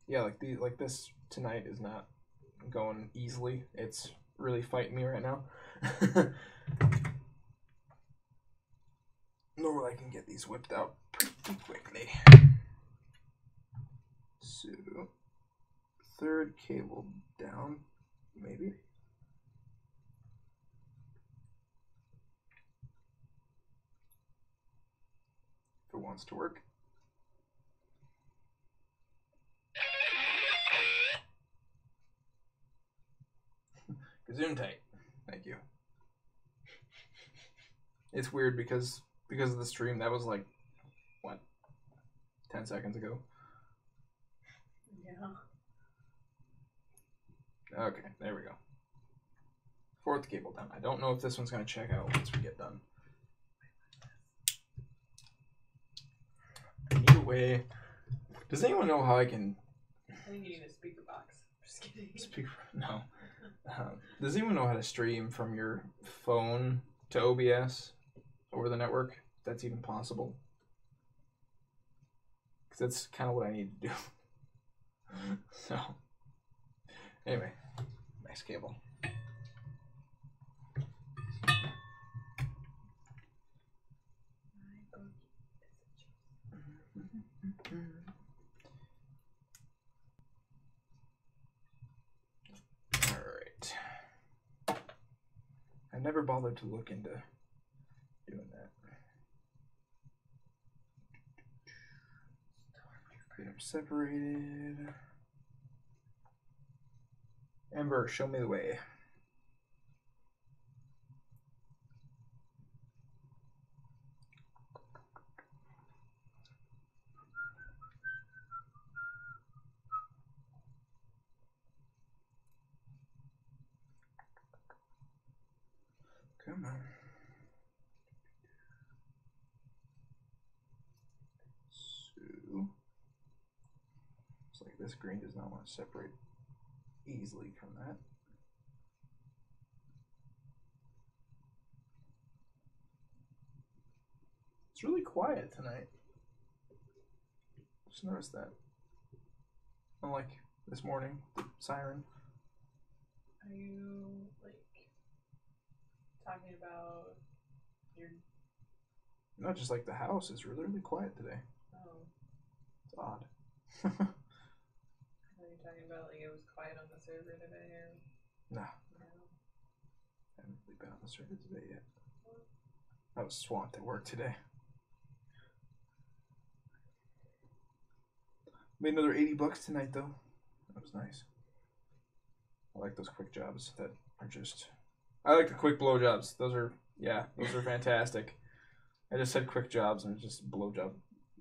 Yeah, like this tonight is not going easily. It's really fighting me right now. Normally I can get these whipped out pretty quickly. So, 3rd cable down, maybe. If it wants to work. Gesundheit. Thank you. It's weird because of the stream. That was like, what, 10 seconds ago? Yeah. Okay, there we go. 4th cable down. I don't know if this one's going to check out once we get done. I need a way. Does anyone know how I can... I think you need a speaker box. Just kidding. Speaker... No. Does anyone know how to stream from your phone to OBS over the network? If that's even possible. Because that's kind of what I need to do. So, anyway, next cable. Alright. I never bothered to look into doing that. Get them separated. Ember, show me the way. Come on. So, it's like this green does not want to separate easily from that. It's really quiet tonight. Just noticed that. Unlike this morning, the siren. Are you like talking about your? Not just like the house is really, really quiet today. Oh. It's odd. Are you talking about like it was quiet on the server today? Or... Nah. No. I haven't really been on the server today yet. I was swamped at work today. Made another $80 tonight though. That was nice. I like those quick jobs that are just. I like the quick blow jobs. Those are fantastic. I just said quick jobs and just blow job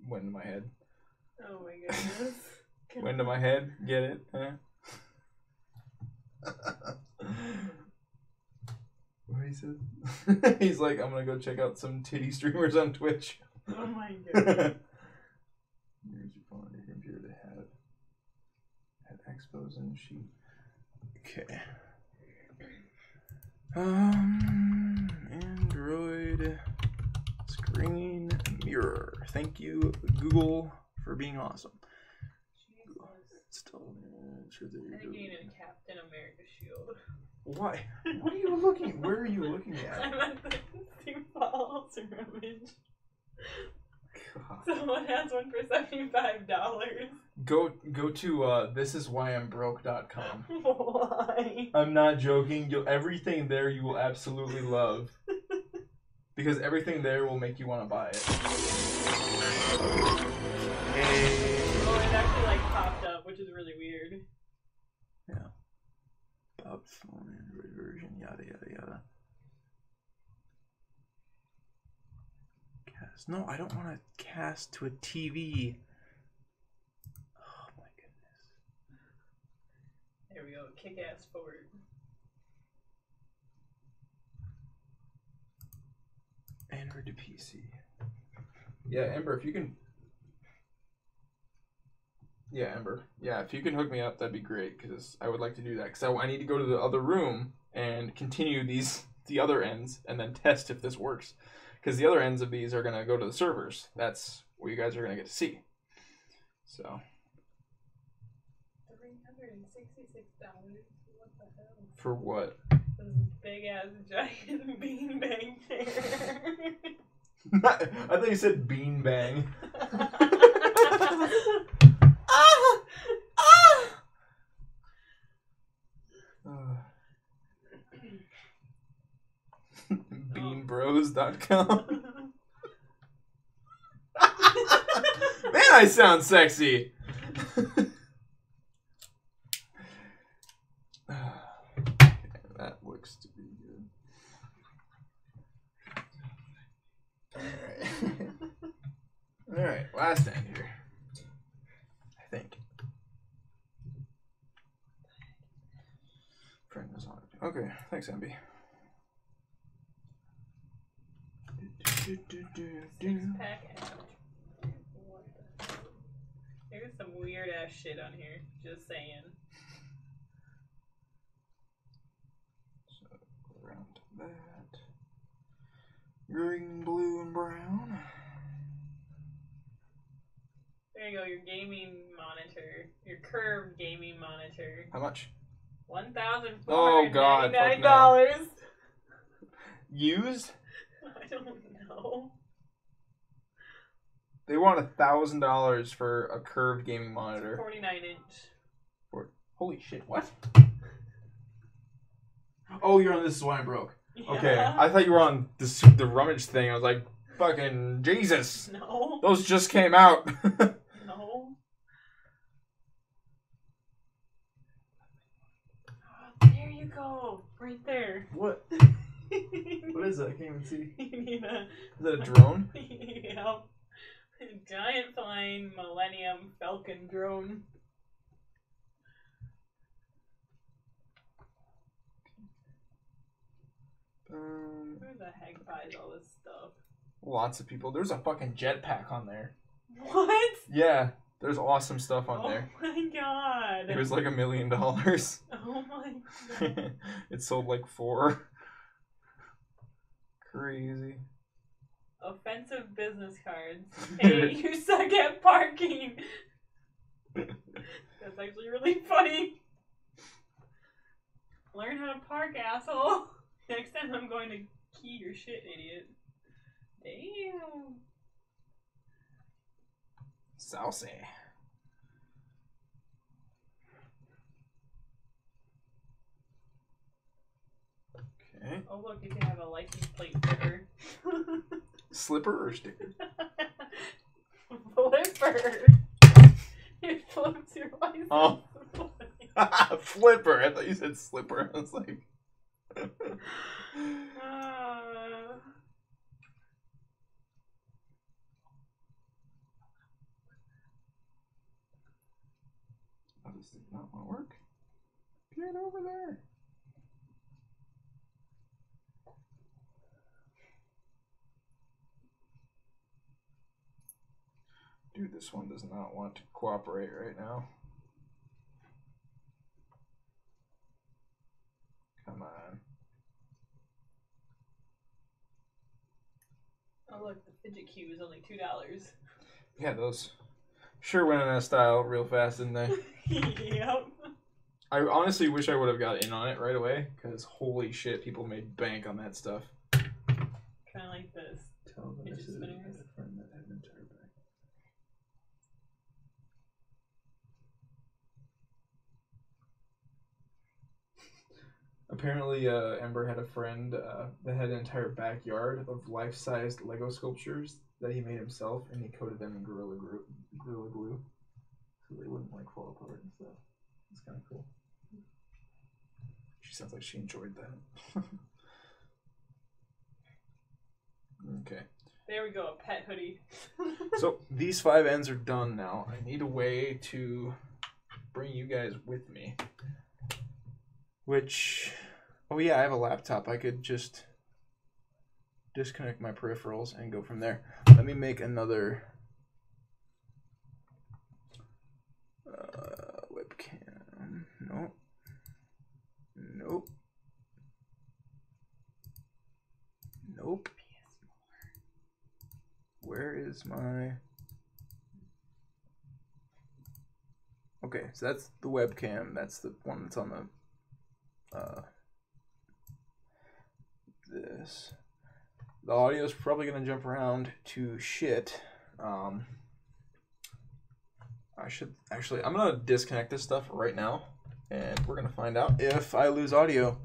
went into my head. Oh my goodness. Went into my head. Get it? Huh? What he said? He's like, I'm gonna go check out some titty streamers on Twitch. Oh my goodness. Here's your phone on your computer to have expos and sheet. Okay. Android screen mirror. Thank you, Google, for being awesome. Still, sure that I think you need a Captain America shield. Why? What are you looking at? Where are you looking at? I'm at the Sioux Falls rummage. God. Someone has one for $75. Go to thisiswhyimbroke.com. Why? I'm not joking. Everything there you will absolutely love. Because everything there will make you want to buy it. Hey. Oh, it actually like popped up, which is really weird. Yeah. About phone Android version, yada yada yada. Cast. No, I don't want to cast to a TV. Oh my goodness. There we go. Kick ass forward. Android to PC. Yeah, Ember, if you can. Yeah, Ember. Yeah, if you can hook me up, that'd be great, because I would like to do that. Because I need to go to the other room and continue the other ends, and then test if this works. Because the other ends of these are going to go to the servers. That's what you guys are going to get to see. So. $366. What the hell? For what? This big ass giant beanbag chair. I thought you said beanbang. Beanbros.com. Man, I sound sexy. That looks to be good. Alright. Alright, last end here. I think. Friend was on it. Okay, thanks, MB. Six-pack out. What the hell? There's some weird ass shit on here. Just saying. So, around that. Green, blue, and brown. There you go, your gaming monitor. Your curved gaming monitor. How much? $1,499. Oh, God, fuck no. Used? I don't know. They want $1,000 for a curved gaming monitor. 49-inch. Holy shit, what? Oh, you're on This Is Why I'm Broke. Yeah. Okay, I thought you were on the rummage thing. I was like, fucking Jesus. No. Those just came out. No. Oh, there you go. Right there. What? What is it? I can't even see. You need a... Is that a drone? Yeah. Giant flying Millennium Falcon drone. magpies, all this stuff. Lots of people. There's a fucking jetpack on there. What? Yeah, there's awesome stuff on there. Oh my god. It was like $1 million. Oh my god. It sold like 4. Crazy. Offensive business cards. Hey, you suck at parking. That's actually really funny. Learn how to park, asshole. Next time I'm going to key your shit, idiot. Damn. Saucy. Okay. Oh look, you can have a license plate sticker. Slipper or sticker? Flipper. It flips your license. Oh. Flipper. I thought you said slipper. I was like. Oh, this did not want to work. Get over there. Dude, this one does not want to cooperate right now. Come on. Oh look, the fidget cube is only $2. Yeah, those sure went in that style real fast, didn't they? Yep. I honestly wish I would have got in on it right away, because holy shit, people made bank on that stuff. Kind of like this. Tell them Fidget spinners. Apparently, Ember had a friend that had an entire backyard of life-sized Lego sculptures that he made himself, and he coated them in Gorilla Glue, so they wouldn't like fall apart and stuff. It's kind of cool. She sounds like she enjoyed that. Okay. There we go, a pet hoodie. So these 5 ends are done now. I need a way to bring you guys with me. Which, oh yeah, I have a laptop. I could just disconnect my peripherals and go from there. Let me make another webcam. Nope. Nope. Nope. Where is my... Okay, so that's the webcam. That's the one that's on the... this. The audio is probably going to jump around to shit. I should actually, I'm going to disconnect this stuff right now, and we're going to find out if I lose audio.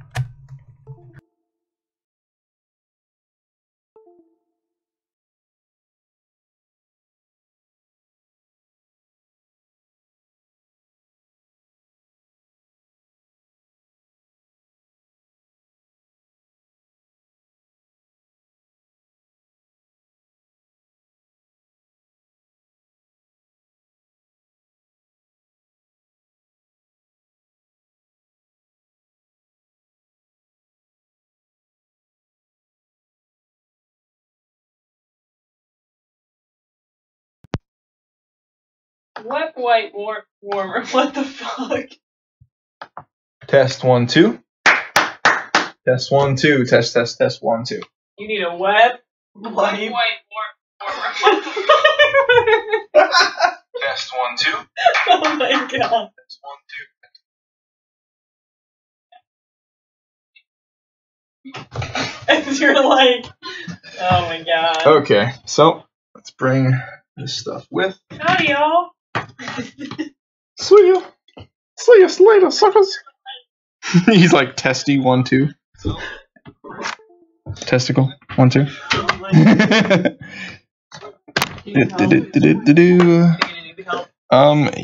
Wet white warmer. What the fuck? Test 1 2. Test 1 2. Test 1 2. You need a wet white warmer. What the fuck? Test 1 2. Oh my god. Test 1 2. And you're like, oh my god. Okay, so let's bring this stuff with. Howdy, y'all. See ya. See ya later, suckers. He's like testy 1 2. Testicle 1 2. Oh my god.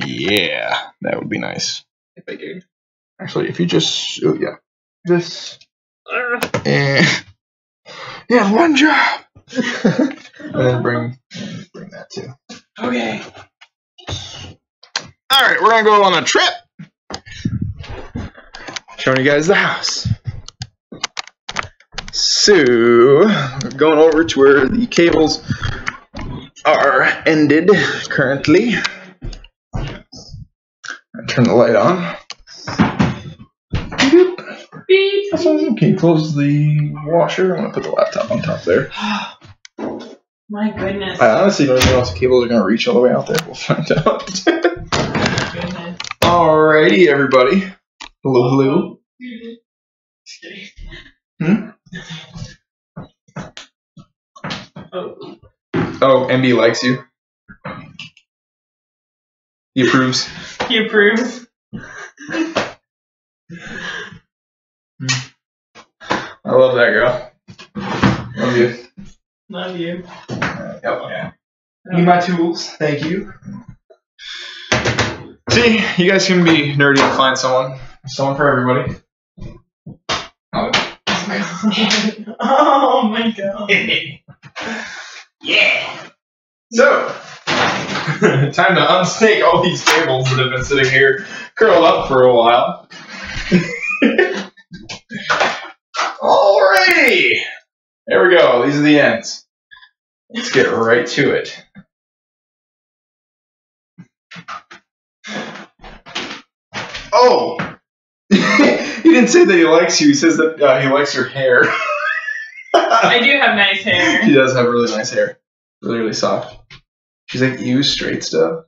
Yeah, that would be nice. If I did. Actually, if you just, oh yeah, this, and yeah, one job. And then bring that too. Okay. All right, we're gonna go on a trip. Showing you guys the house. So, going over to where the cables are ended currently. I turn the light on. Beep. Can you close the washer? I'm going to put the laptop on top there. My goodness. I honestly don't even know if the cables are going to reach all the way out there. We'll find out. Goodness. Alrighty, everybody. Hello, hello. Just kidding. Hmm? Oh, MB likes you. He approves. he approves. I love that girl. Love you. Love you. Yeah. Need my tools. Thank you. See, you guys can be nerdy and find someone. Someone for everybody. Oh. Oh my god. Yeah. So, time to unsnake all these cables that have been sitting here curled up for a while. Alrighty. There we go. These are the ends. Let's get right to it. Oh! He didn't say that he likes you. He says that he likes your hair. I do have nice hair. She does have really nice hair. Really, really soft. She's like, ew, straight stuff.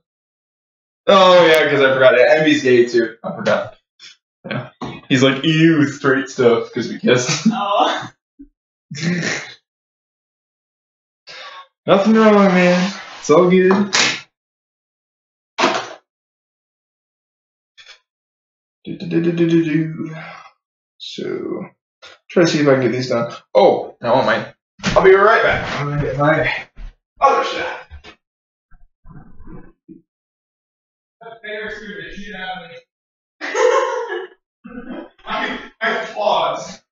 Oh, yeah, because I forgot. Envy's gay, too. I forgot. Yeah. He's like, ew, straight stuff, because we kissed. Oh. Nothing wrong, man. It's all good. So, try to see if I can get these done. Oh, I want mine. I'll be right back. I'm going to get my other stuff. I pause.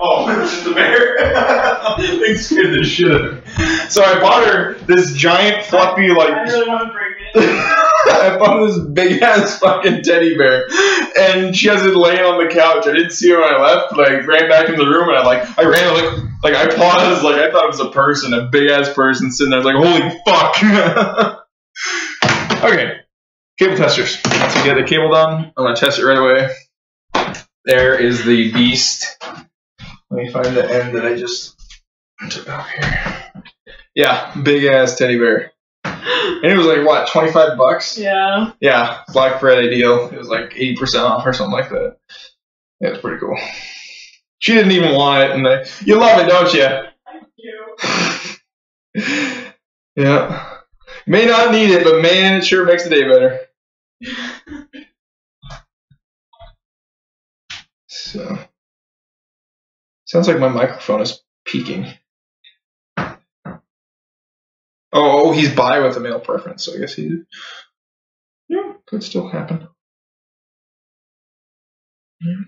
Oh, it's just a bear. They scared the shit out of me. So I bought her this giant fluffy I really want to break it. I bought this big ass fucking teddy bear, and she has it laying on the couch. I didn't see her when I left, but I ran back in the room and I ran like I paused, like I thought it was a person, a big ass person sitting there, like holy fuck. Okay, cable testers. Once we get the cable done, I'm gonna test it right away. There is the beast. Let me find the end that I just took off here. Yeah, big ass teddy bear. And it was like, what, $25? Yeah. Yeah, Black Friday deal. It was like 80% off or something like that. Yeah, it's pretty cool. She didn't even want it, and you love it, don't you? Thank you. Yeah. May not need it, but man, it sure makes the day better. So, sounds like my microphone is peaking. Oh, he's bi with a male preference, so I guess he. Yeah, could still happen. Yeah.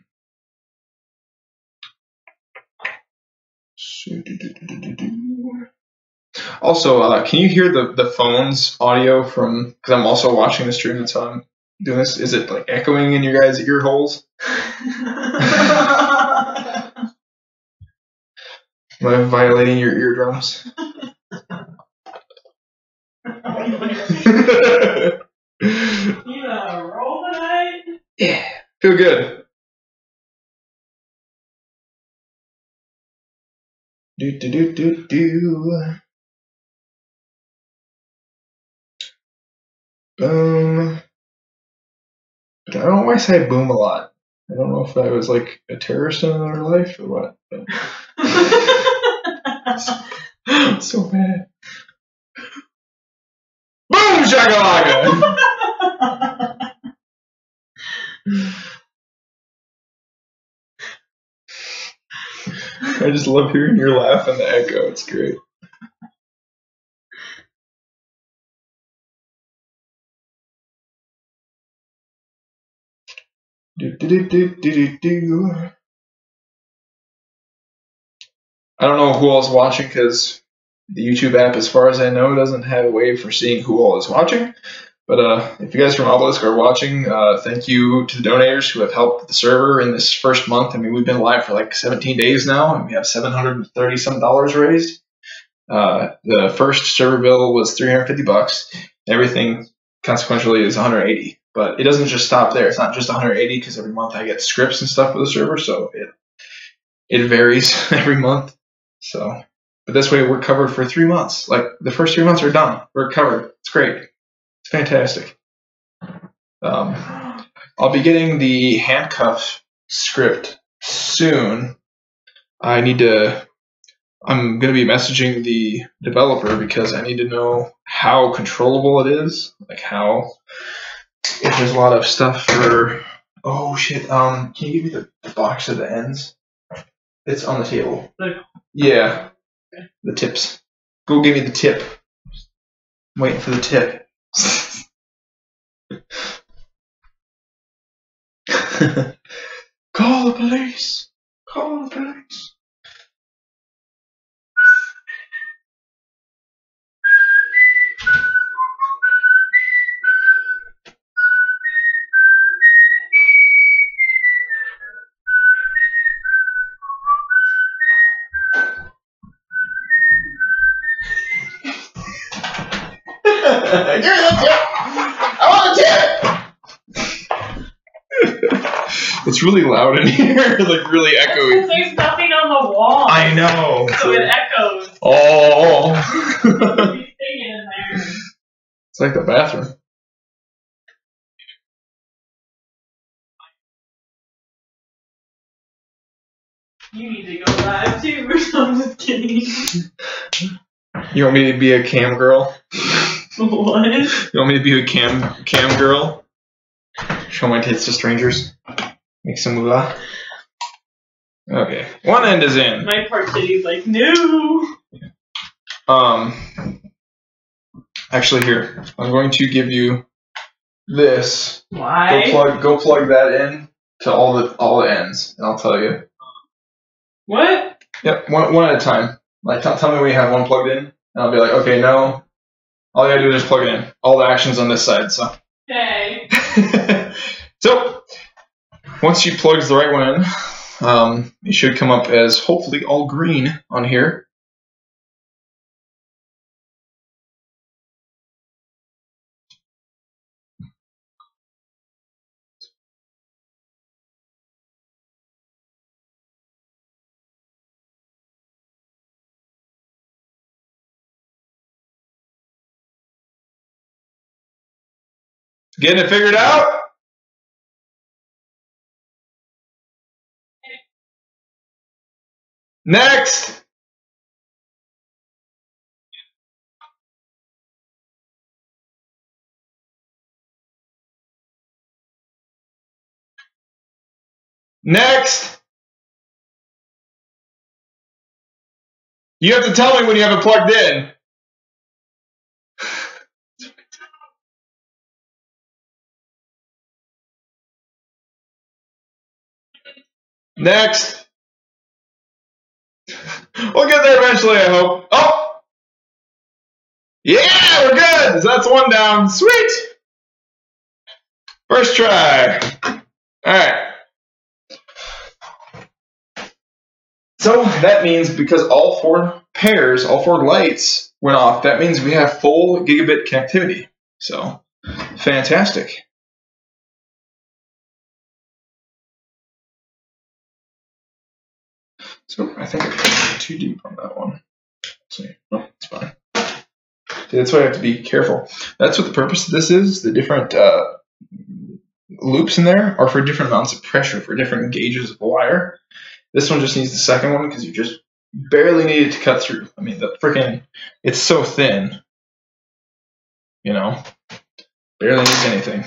Also, can you hear the phone's audio from? Because I'm also watching the stream, that's how I'm doing this. Is it like echoing in your guys' ear holes? Am I violating your eardrums? You roll tonight? Yeah, feel good. Boom. But I don't know why I say boom a lot. I don't know if I was like a terrorist in another life or what. But it's so bad. Boom shakalaka! I just love hearing your laugh and the echo. It's great. I don't know who all is watching because the YouTube app, as far as I know, doesn't have a way for seeing who all is watching. But if you guys from Obelisk are watching, thank you to the donators who have helped the server in this first month. I mean, we've been live for like 17 days now, and we have $730 some raised. The first server bill was $350. Everything consequentially is 180. But it doesn't just stop there. It's not just 180 because every month I get scripts and stuff for the server, so it varies every month. So, but this way we're covered for 3 months. Like the first 3 months are done. We're covered. It's great. It's fantastic. I'll be getting the handcuff script soon. I'm going to be messaging the developer because I need to know how controllable it is. Like how, if there's a lot of stuff for, oh shit, can you give me the box of the ends? It's on the table. Yeah, the tips. Go give me the tip. I'm waiting for the tip. Call the police. Call the police. Give me the tip! I want the tip! It's really loud in here, like really echoey. Because there's nothing on the wall. I know. So it echoes. Oh. You're singing in there. It's like the bathroom. You need to go live too, or I'm just kidding. You want me to be a cam girl? What? You want me to be a cam girl? Show my tits to strangers. Make some moolah. Okay, one end is in. My poor kitty's like, no. Actually, here I'm going to give you this. Why? Go plug that in to all the ends, and I'll tell you. What? Yep, one at a time. Like tell me when you have one plugged in, and I'll be like, okay, no. All you gotta do is just plug it in. All the action's on this side, so. Okay. So, once you plug the right one in, it should come up as hopefully all green on here. Getting it figured out? Next! Next! You have to tell me when you have it plugged in. Next! We'll get there eventually, I hope. Oh! Yeah, we're good! So that's one down. Sweet! First try. Alright. So that means because all four lights went off, that means we have full gigabit connectivity. So, fantastic. So I think I got too deep on that one. Let's see. No, it's fine. See, that's why I have to be careful. That's what the purpose of this is. The different loops in there are for different amounts of pressure, for different gauges of wire. This one just needs the second one because you just barely need it to cut through. I mean, it's so thin. You know, barely needs anything.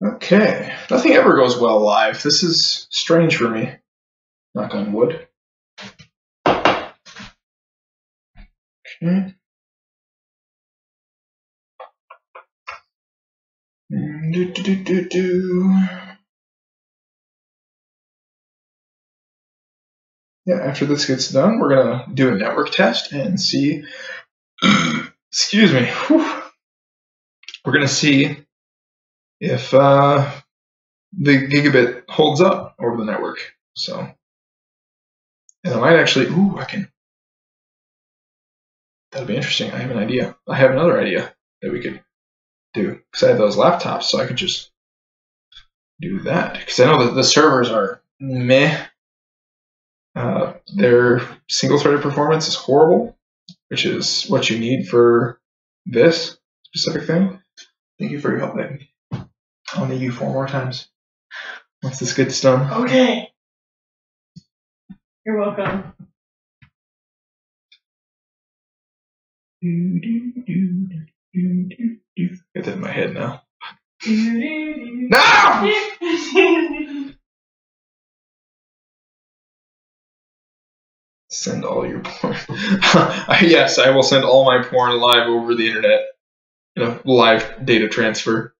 Okay, nothing ever goes well live. This is strange for me. Knock on wood. Okay. Yeah, after this gets done, we're gonna do a network test and see. Excuse me. Whew. we're going to see if the gigabit holds up over the network. So, and I might actually, that'd be interesting. I have an idea. I have another idea that we could do, because I have those laptops, so I could just do that. Because I know that the servers are meh. Their single-threaded performance is horrible, which is what you need for this specific thing. Thank you for your help, Nick. I'll need you 4 more times once this gets done. Okay. You're welcome. Get that in my head now. No! Send all your porn. Yes, I will send all my porn live over the internet in a live data transfer.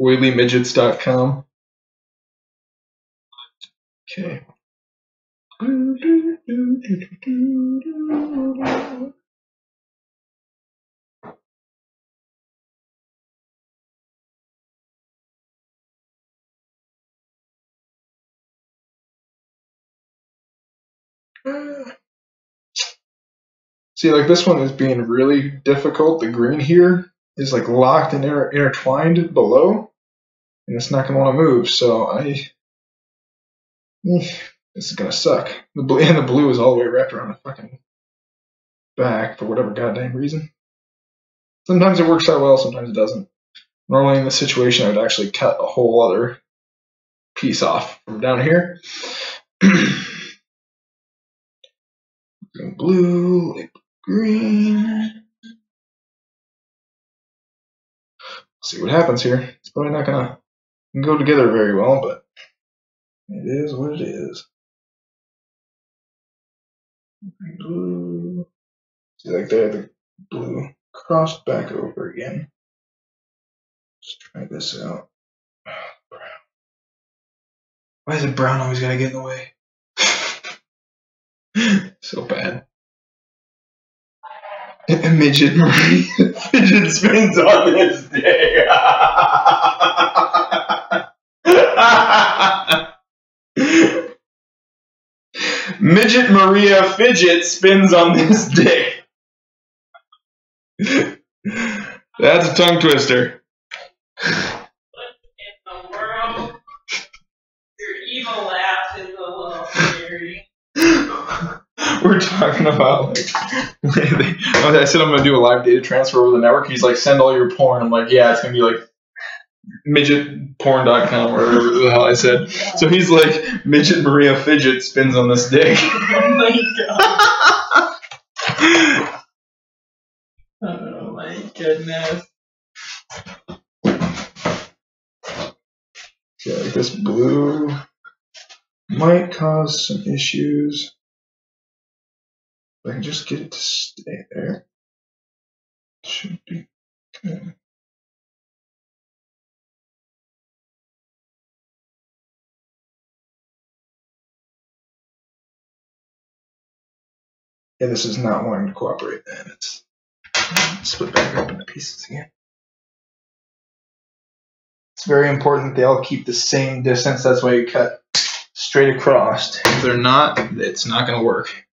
OOOOOLD Okay. See, like this one is being really difficult. The green here is like locked and intertwined below, and it's not going to want to move. So this is going to suck. The blue is all the way wrapped around the fucking back for whatever goddamn reason. Sometimes it works out well, sometimes it doesn't. Normally in this situation, I would actually cut a whole other piece off from down here. Blue, light green. See what happens here. It's probably not gonna go together very well, but it is what it is. Blue. See, like there, the blue crossed back over again. Let's try this out. Brown. Why is it brown always gotta get in the way? So bad. Midget Marie fidget spins on this day. Midget Maria fidget spins on this day. That's a tongue twister. What in the world? Your evil laugh is a little scary. We're talking about I said I'm gonna do a live data transfer over the network. He's like, send all your porn. I'm like, yeah, it's gonna be like midgetporn.com or whatever the hell I said. So he's like, Midget Maria fidget spins on this dick. Oh my god. Oh my goodness. Yeah, like this blue might cause some issues. If I can just get it to stay there, it should be good. Yeah, this is not wanting to cooperate then. It's split back up into pieces again. It's very important they all keep the same distance. That's why you cut straight across. If they're not, it's not going to work.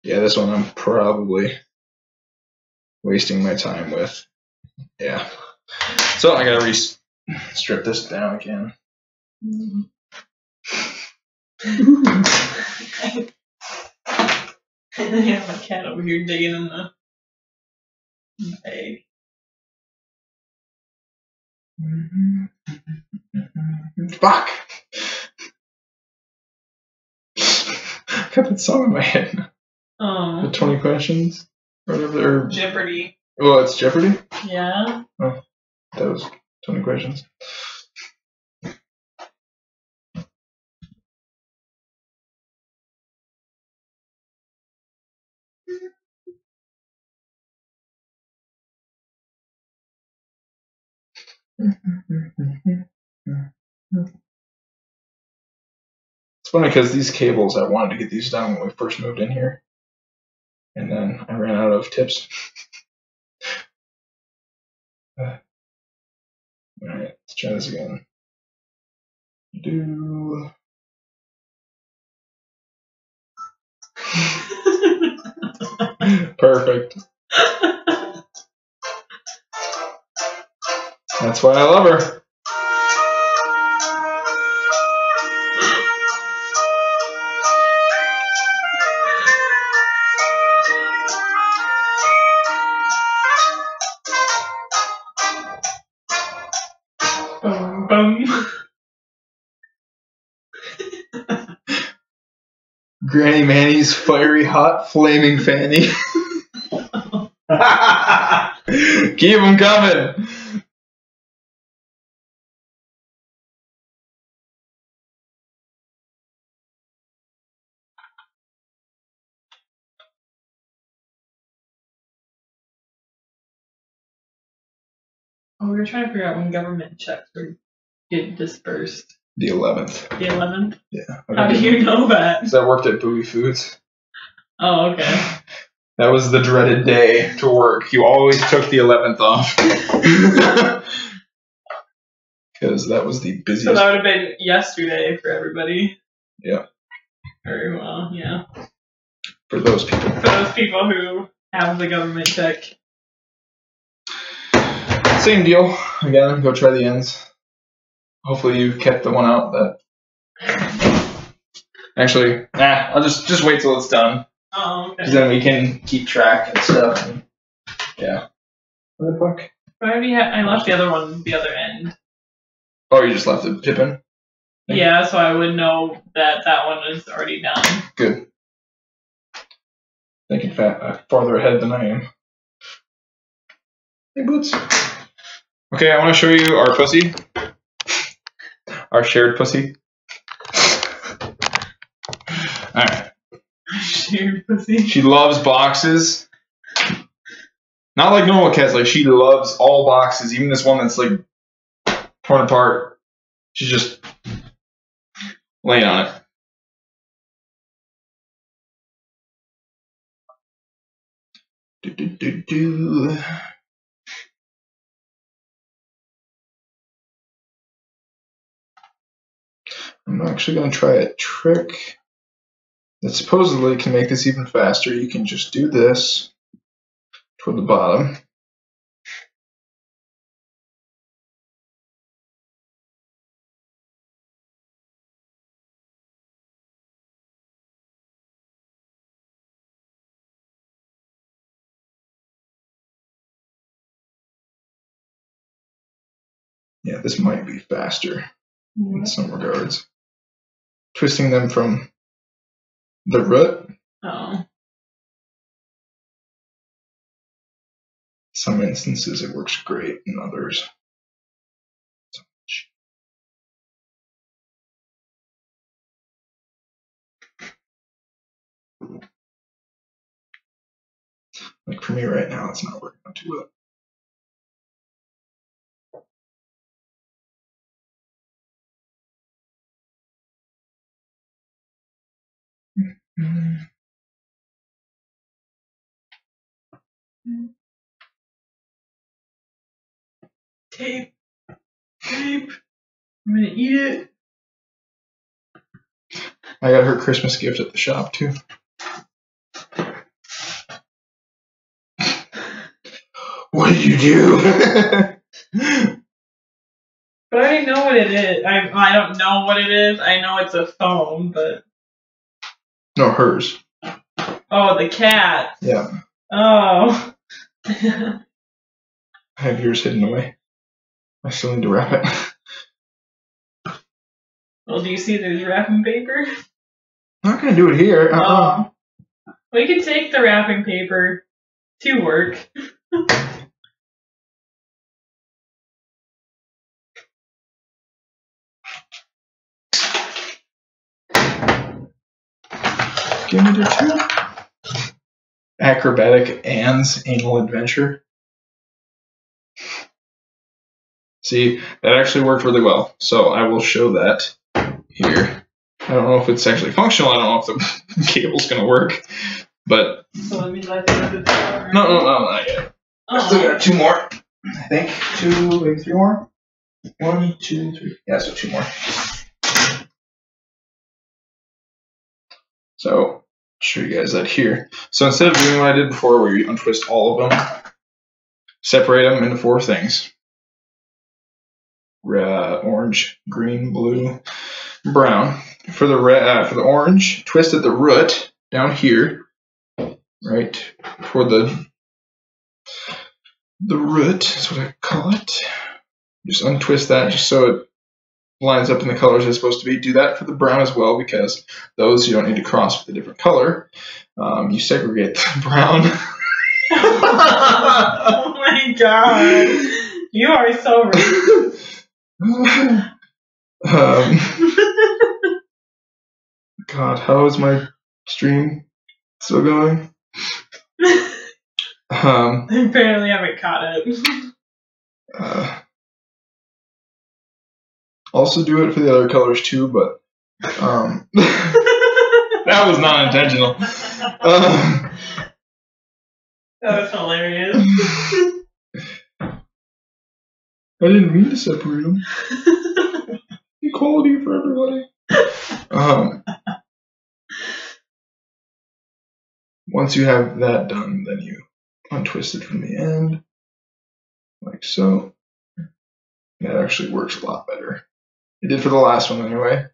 Yeah, this one I'm probably wasting my time with. Yeah. So I gotta strip this down again. I have my cat over here digging in the bag. Fuck! I got that song in my head. Oh. The 20 questions? Or whatever. Or... Jeopardy. Oh, it's Jeopardy? Yeah. Oh, that was 20 questions. It's funny because these cables, I wanted to get these done when we first moved in here. and then I ran out of tips. Alright, let's try this again. Perfect. That's why I love her. Boom, boom. Granny Manny's fiery hot flaming fanny. Keep them coming. Oh, we were trying to figure out when government checks were getting dispersed. The 11th. The 11th? Yeah. How do you know that? Because I worked at Bowie Foods. Oh, okay. That was the dreaded day to work. You always took the 11th off. Because that was the busiest. So that would have been yesterday for everybody. Yeah. Very well, yeah. For those people. For those people who have the government check. Same deal. Again, go try the ends. Hopefully you kept the one out that. Actually, I'll just wait till it's done. Oh, okay. Because then we can keep track and stuff. And, yeah. What the fuck? But I left the other one the other end. Oh, you just left it tip in? Yeah, so I would know that that one is already done. Good. Thinking farther ahead than I am. Hey, Boots. Okay, I want to show you our pussy. Our shared pussy. Alright. Shared pussy. She loves boxes. Not like normal cats, like she loves all boxes, even this one that's like torn apart. She's just laying on it. I'm actually going to try a trick that supposedly can make this even faster. You can just do this toward the bottom. Yeah, this might be faster in some regards. Twisting them from the root. Oh. Some instances it works great, in others. Like for me right now, it's not working out too well. Tape. Tape. I'm gonna eat it. I got her Christmas gift at the shop too. What did you do? But I know what it is. I don't know what it is. I know it's a phone, but. No, hers. Oh, the cat. Yeah. Oh. I have yours hidden away. I still need to wrap it. Well, do you see there's wrapping paper? I'm not gonna do it here. Oh. We can take the wrapping paper to work. Give me the two. Acrobatic Anne's Anal Adventure. See, that actually worked really well. So I will show that here. I don't know if it's actually functional. I don't know if the cable's going to work. But So let me let you know the door. no, not yet. I still got 2 more. I think 2, maybe 3 more. 1, 2, 3. Yeah, so 2 more. So I'll show you guys that here. So instead of doing what I did before, where you untwist all of them, separate them into 4 things: red, orange, green, blue, brown. For the orange, twist at the root down here, right? For the root is what I call it. Just untwist that just so it lines up in the colors it's supposed to be. Do that for the brown as well, because those you don't need to cross with a different color. You segregate the brown. Oh my god. You are so racist. God, how is my stream still going? Apparently I haven't caught up. Also do it for the other colors too, but that was not intentional. That was hilarious. I didn't mean to separate them. Equality for everybody. Once you have that done, then you untwist it from the end, like so. That actually works a lot better. It did for the last one anyway.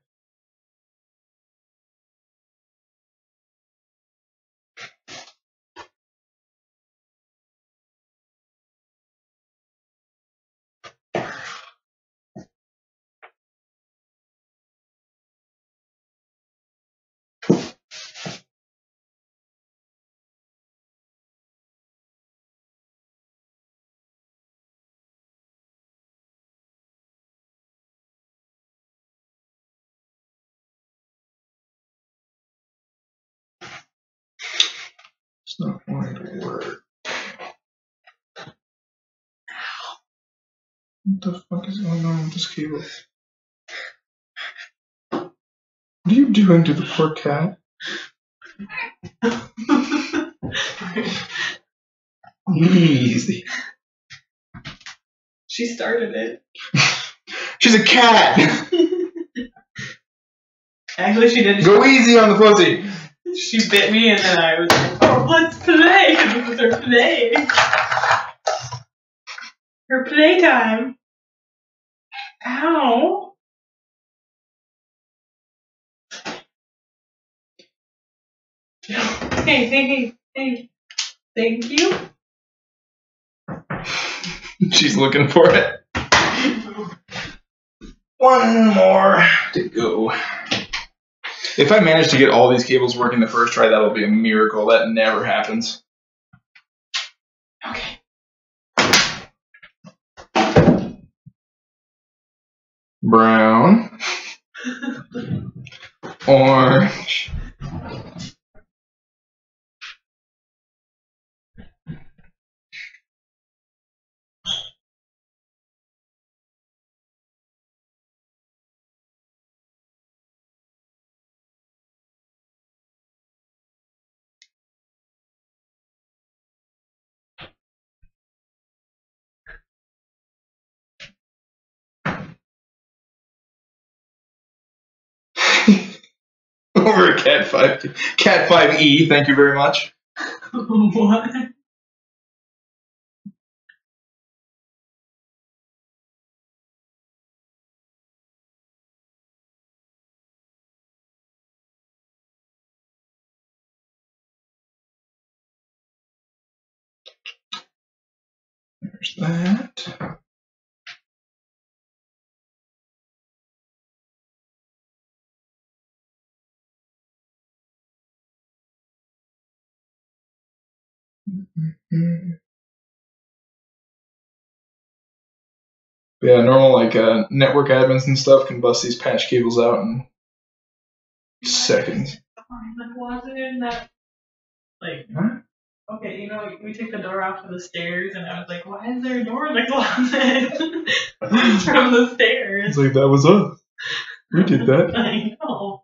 It's not going to work. What the fuck is going on with this cable? What are you doing to the poor cat? Easy. She started it. She's a cat! Actually, she didn't. Go easy on the pussy! She bit me and then I was like, oh, let's play. This is her play. Her playtime. Ow. Hey. Thank you. She's looking for it. 1 more to go. If I manage to get all these cables working the first try, that'll be a miracle. That never happens. Okay. Brown. Orange. Over Cat 5E, thank you very much. What? There's that. Yeah, normal network admins and stuff can bust these patch cables out in seconds. Like, was it in that? Like, Huh? Okay, you know, we took the door off of the stairs, and I was like, why is there a door in the closet? From the stairs. It's like, that was us. We did that. I know.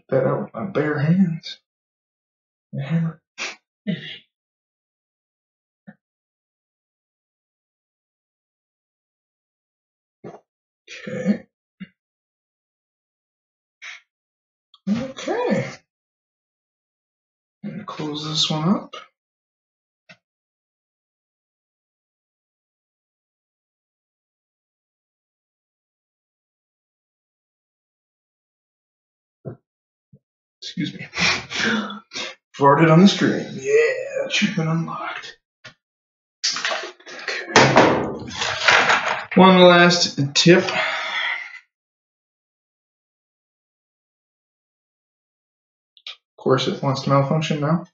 that out with my bare hands. The hammer. Okay. Okay. I'm gonna close this one up. Excuse me. Farted on the stream. Yeah, that should have been unlocked. Okay. One last tip. Of course, it wants to malfunction now.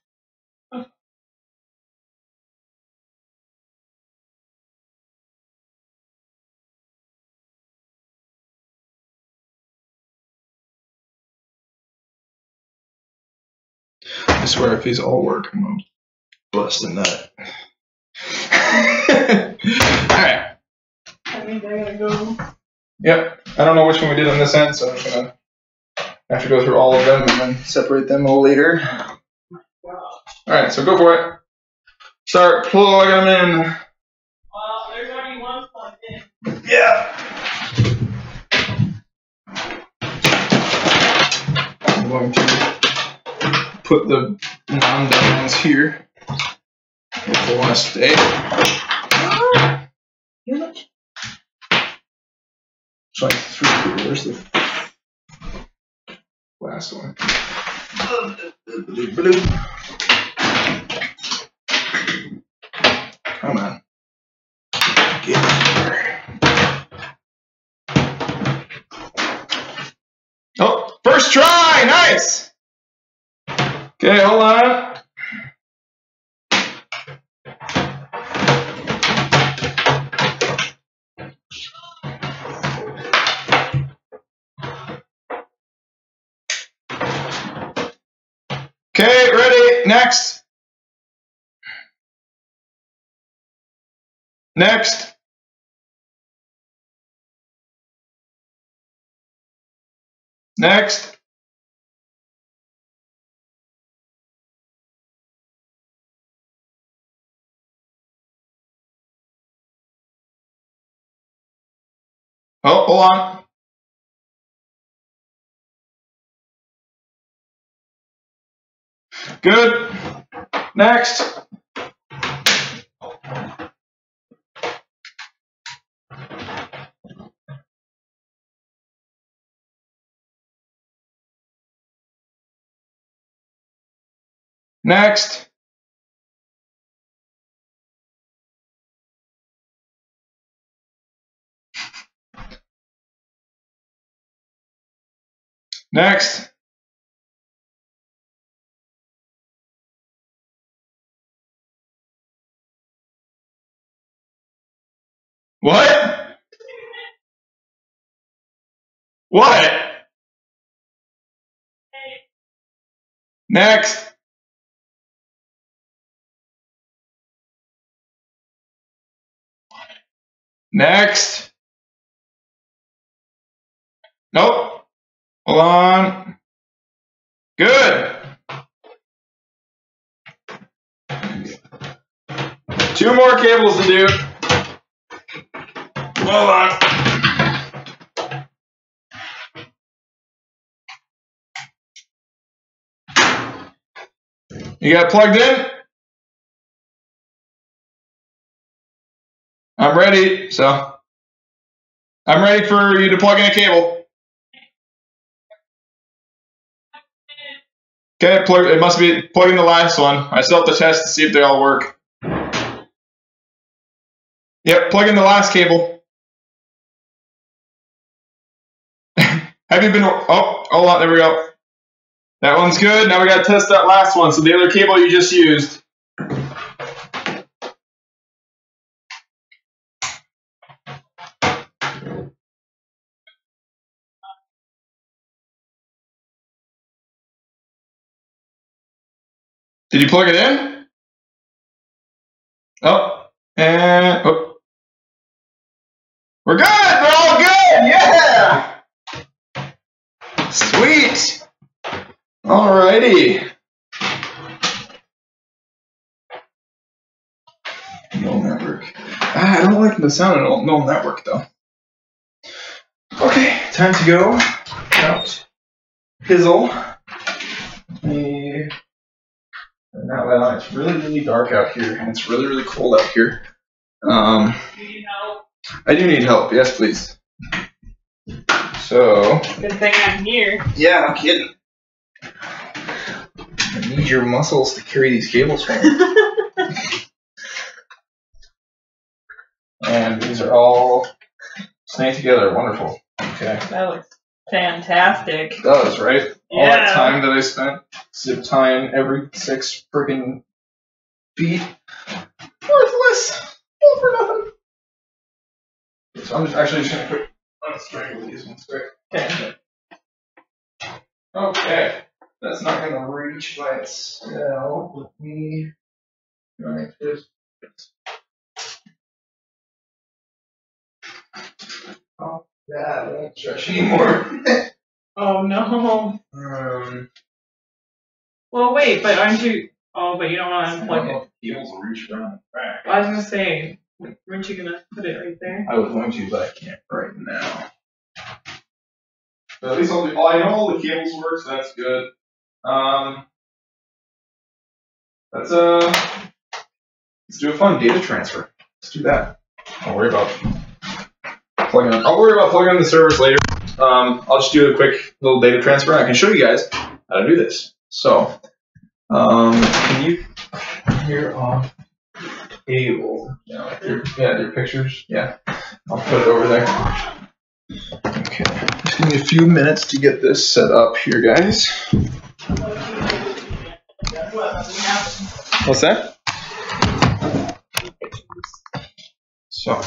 I swear, if these all work, I'm gonna bust a nut. Alright. I think I gotta go. Yep. I don't know which one we did on this end, so I'm just gonna have to go through all of them and then separate them all later. Alright, so go for it. Start plugging them in. Well, there's already one plugged in. Yeah. I'm going to put the non-diamonds here if they want to stay. It's like 3 here. Where's the last one? Come on. Get here. Oh, first try! Nice! Okay, hold on. Okay, ready? Next. Next. Next. Oh, hold on. Good. Next. Next. Next. What? What? Next. Next. Nope. Hold on. Good. 2 more cables to do. Hold on. You got it plugged in? I'm ready, so I'm ready for you to plug in a cable. Okay, it must be plugging the last one. I still have to test to see if they all work. Yep, plug in the last cable. Have you been, oh, hold on, there we go. That one's good. Now we gotta test that last one. So the other cable you just used. Did you plug it in? Oh, and oh. We're good. We're all good. Yeah. Sweet. Alrighty. No network. I don't like the sound of no network though. Okay, time to go out. Pizzle. Not light on. It's really dark out here, and it's really cold out here. Do you need help? I do need help. Yes, please. So. Good thing I'm here. Yeah, I'm kidding. I need your muscles to carry these cables for me. And these are all snake together. Wonderful. Okay. That looks fantastic. It does, right? Yeah. All that time that I spent zip tying every 6 freaking feet. Worthless. All for nothing. So I'm just gonna quick unstrangle these ones quick. Okay. Okay. That's not gonna reach by itself. Let me try this. Oh, that won't stretch anymore. Oh no. Well, wait, but aren't you? Oh, but you don't want to unplug it. The cables will reach around the back. I was gonna say, weren't you gonna put it right there? I was going to, but I can't right now. But at least I know all the cables work, so that's good. Let's do a fun data transfer. Let's do that. I'll worry about plugging in the servers later. I'll just do a quick little data transfer. I can show you guys how to do this. So, can you here off cable? Your pictures. Yeah, I'll put it over there. Okay, just give me a few minutes to get this set up here, guys. What's that? So.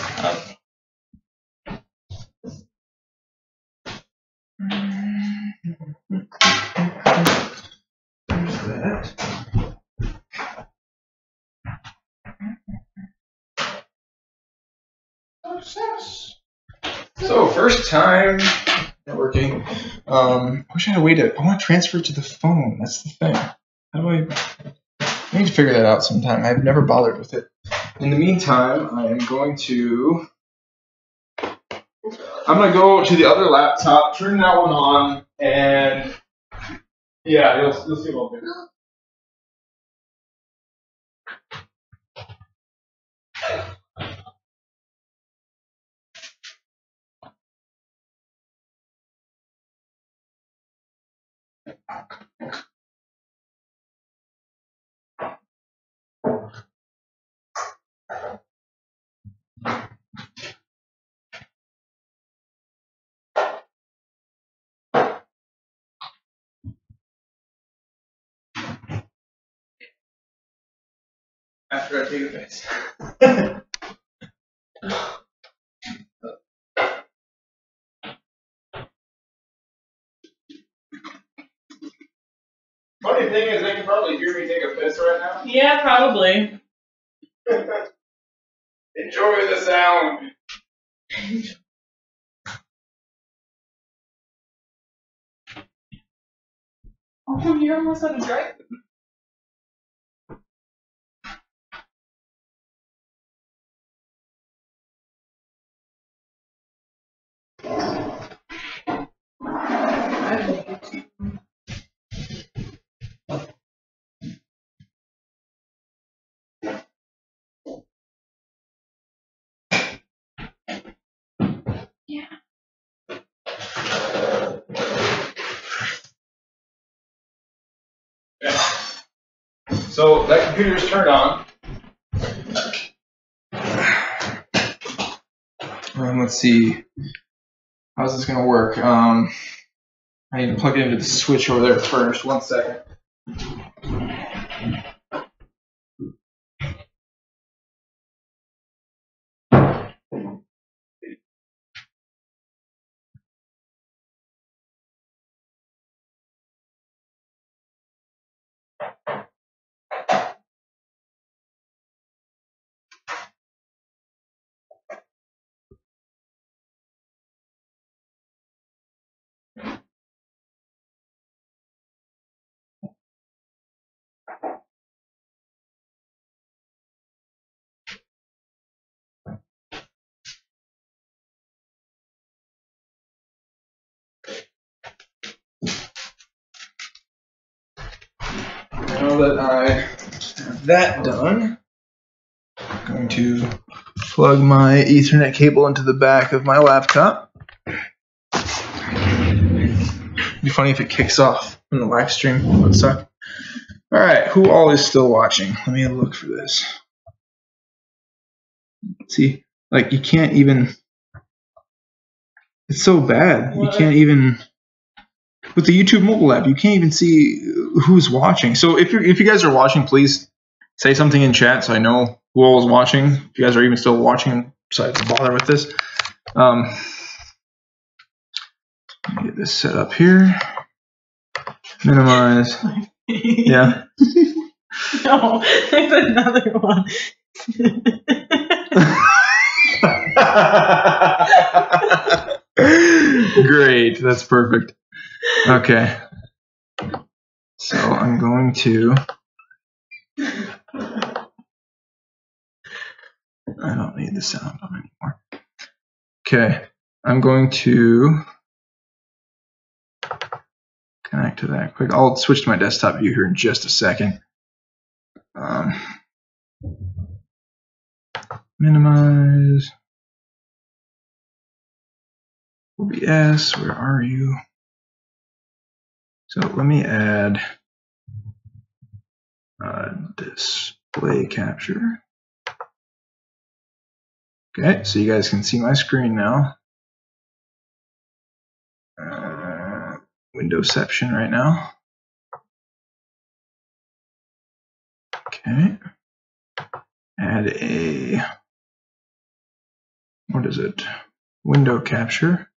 There's that. Success. So first time networking. Wish I had a way to. I want to transfer it to the phone. That's the thing. How do I need to figure that out sometime. I've never bothered with it. In the meantime, I am going to. I'm gonna go to the other laptop, turn that one on, and yeah, you'll see what I'll do. After I take a piss. Funny thing is, they can probably hear me take a piss right now. Yeah, probably. Enjoy the sound. Oh, you're almost on a drive. Yeah. Okay. So that computer's turned on. Let's see. How's this gonna work? I need to plug it into the switch over there first. 1 second. now that I have that done, I'm going to plug my Ethernet cable into the back of my laptop. It'd be funny if it kicks off in the live stream. Let's talk. All right, who all is still watching? Let me look for this. See, like you can't even. It's so bad. What? You can't even. With the YouTube mobile app, you can't even see who's watching. So if you guys are watching, please say something in chat so I know who all is watching. If you guys are even still watching, besides to bother with this. Let me get this set up here. Minimize. Yeah. No, there's another one. Great, that's perfect. Okay. So I'm going to. I don't need the sound on anymore. Okay, I'm going to connect to that quick. I'll switch to my desktop view here in just a second. Minimize. OBS, where are you? So let me add display capture. Okay, so you guys can see my screen now. Windowception right now. Okay. Add a, what is it? Window capture.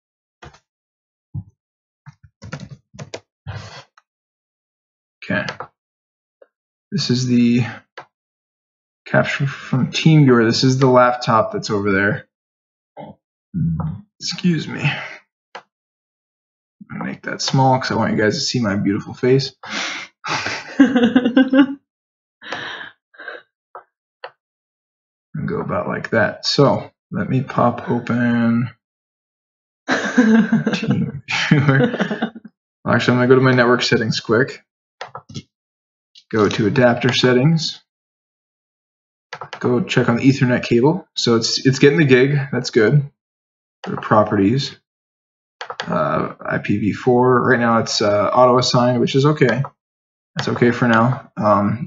Okay. This is the capture from TeamViewer. This is the laptop that's over there. Excuse me. I'm gonna make that small because I want you guys to see my beautiful face. And go about like that. So let me pop open TeamViewer. Actually, I'm gonna go to my network settings quick. Go to adapter settings. Go check on the Ethernet cable. So it's getting the gig. That's good. Go to properties. IPv4. Right now it's auto assigned, which is okay. That's okay for now.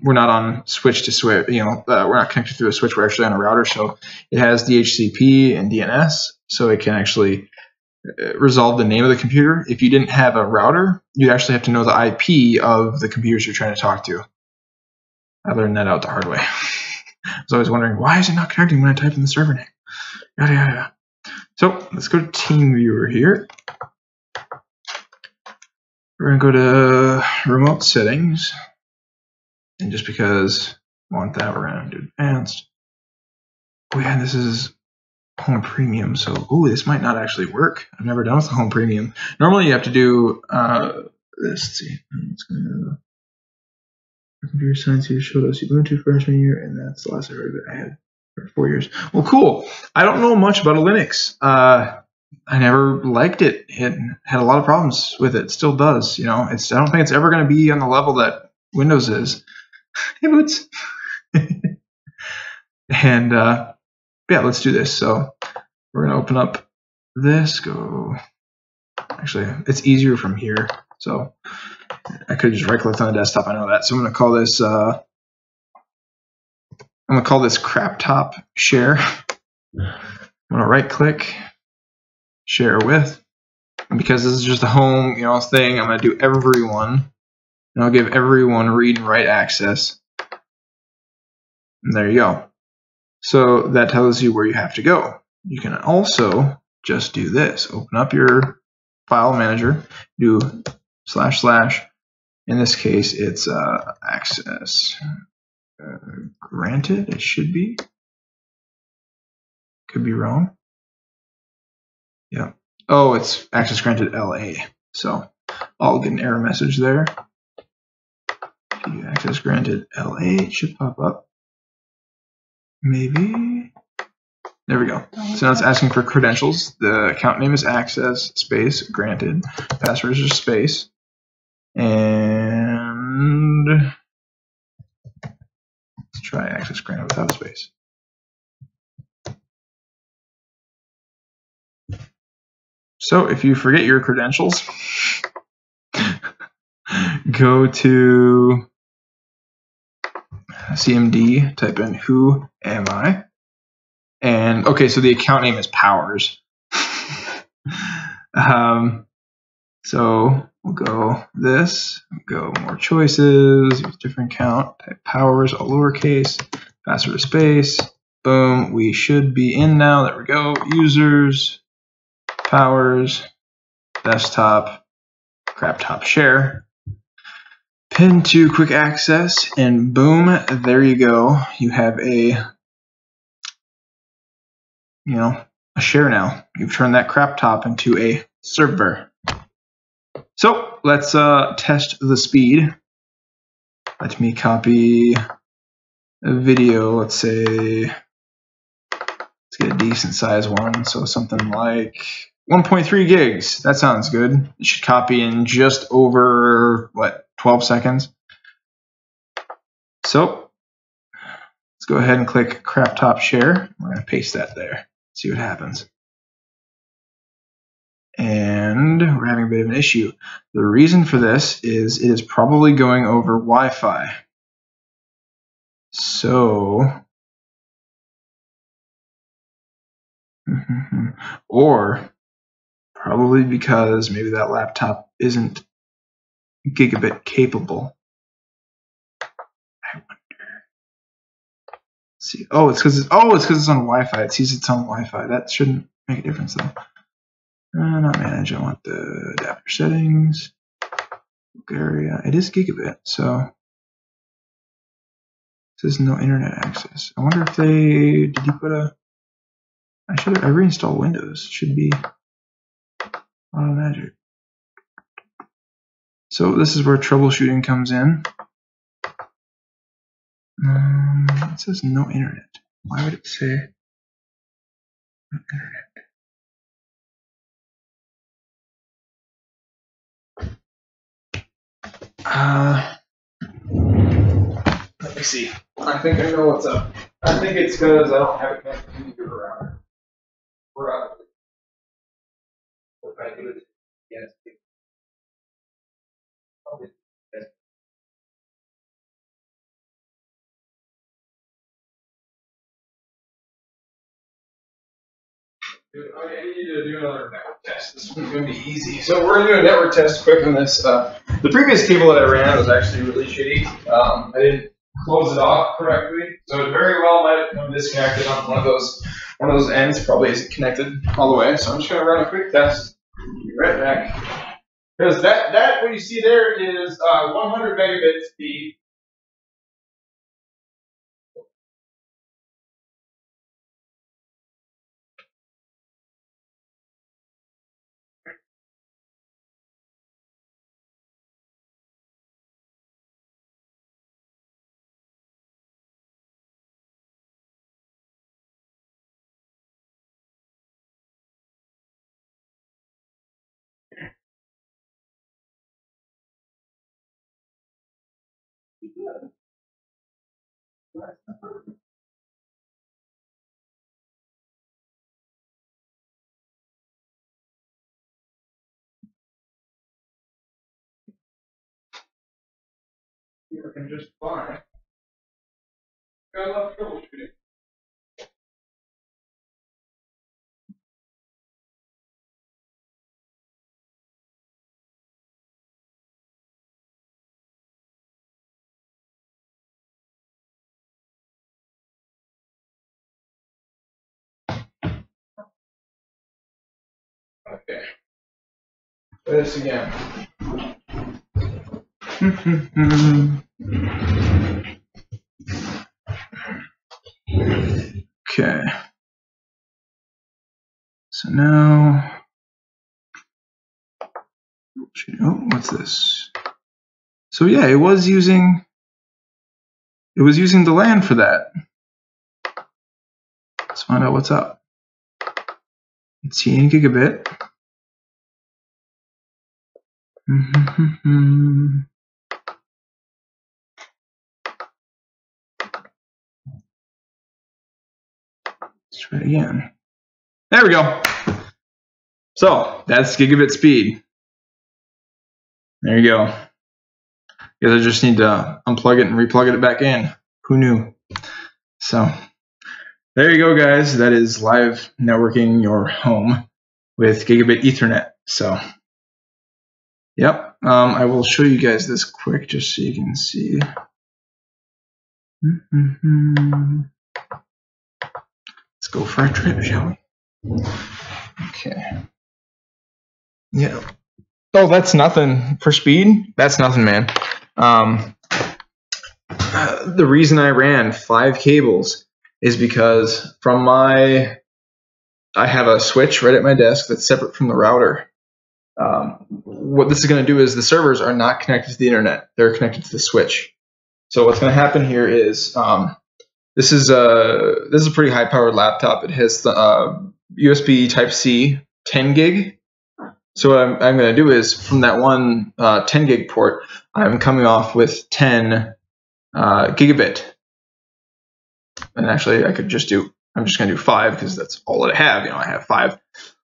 We're not on switch to switch. You know, we're not connected through a switch. We're actually on a router, so it has DHCP and DNS, so it can actually resolve the name of the computer. If you didn't have a router, you'd actually have to know the IP of the computers you're trying to talk to. I learned that out the hard way. I was always wondering, why is it not connecting when I type in the server name? Yada, yada. So let's go to TeamViewer here. We're going to go to remote settings. And just because I want that, we're going to do advanced. Oh yeah, this is home premium. So, ooh, this might not actually work. I've never done with the home premium. Normally you have to do this. Let's see. It's going to computer science here showed us Ubuntu freshman year, and that's the last I heard of it. I had for 4 years. Well, cool. I don't know much about a Linux. I never liked it. It had a lot of problems with it. Still does. You know, I don't think it's ever going to be on the level that Windows is. Hey, Boots. And yeah, let's do this. So we're going to open up this. Go. Actually, it's easier from here. So I could just right-click on the desktop. I know that. So I'm going to call this. I'm going to call this crap top share. I'm going to right-click, share with, and because this is just a home, you know, thing, I'm going to do everyone, and I'll give everyone read and write access. And there you go. So that tells you where you have to go. You can also just do this. Open up your file manager, do // in this case, it's access granted. It should be. Could be wrong. Yeah. Oh, it's access granted LA. So I'll get an error message there. Access granted LA. It should pop up. Maybe. There we go. So now it's asking for credentials. The account name is access space granted. Password is space. And try access granted without space. So if you forget your credentials, go to CMD, type in who am I, and okay, so the account name is Powers. So we'll go this, go more choices, use different count, type Powers, all lowercase, password space, boom, we should be in now, there we go, users, Powers, desktop, crap top share, pin to quick access, and boom, there you go, you have a share now. You've turned that crap top into a server. So let's test the speed. Let me copy a video. Let's say, let's get a decent size one. So something like 1.3 gigs. That sounds good. It should copy in just over, what, 12 seconds. So let's go ahead and click crap top share. We're going to paste that there. See what happens. And we're having a bit of an issue. The reason for this is it is probably going over Wi-Fi. So, or probably because maybe that laptop isn't gigabit capable. I wonder. Let's see. Oh, it's because it's on Wi-Fi. It sees it's on Wi-Fi. That shouldn't make a difference though. Not manage. I want the adapter settings. Bulgaria. It is gigabit, so it says no internet access. I wonder if did you put a? I reinstalled Windows. It should be automatic. So this is where troubleshooting comes in. It says no internet. Why would it say no internet? Let me see. I think I know what's up. I think it's because I don't have a computer around. If I do it, yes. I need to do another network test. This one's going to be easy. So we're going to do a network test quick on this. The previous cable that I ran was actually really shitty. I didn't close it off correctly, so it very well might have become disconnected on one of those ends. Probably isn't connected all the way. So I'm just going to run a quick test. Be right back. Because that what you see there is 100 megabit speed. Working just fine. Got a lot of troubleshooting. Okay. Try this again. Okay. So now, oh, what's this? So yeah, it was using the LAN for that. Let's find out what's up. It's 10 gigabit. try it again. There we go. So that's gigabit speed. There you go. Because I just need to unplug it and replug it back in. Who knew? So there you go, guys. That is live networking your home with gigabit Ethernet. So, yep. I will show you guys this quick just so you can see. Let's go for a trip, shall we? Okay. Yeah. Oh, that's nothing for speed. That's nothing, man. The reason I ran 5 cables is because from I have a switch right at my desk that's separate from the router. What this is going to do is the servers are not connected to the internet. They're connected to the switch. So what's going to happen here is this is a pretty high powered laptop. It has the USB Type-C 10 gig. So what I'm going to do is from that one 10 gig port, I'm coming off with 10 gigabit. And actually, I'm just going to do 5 because that's all that I have. I have 5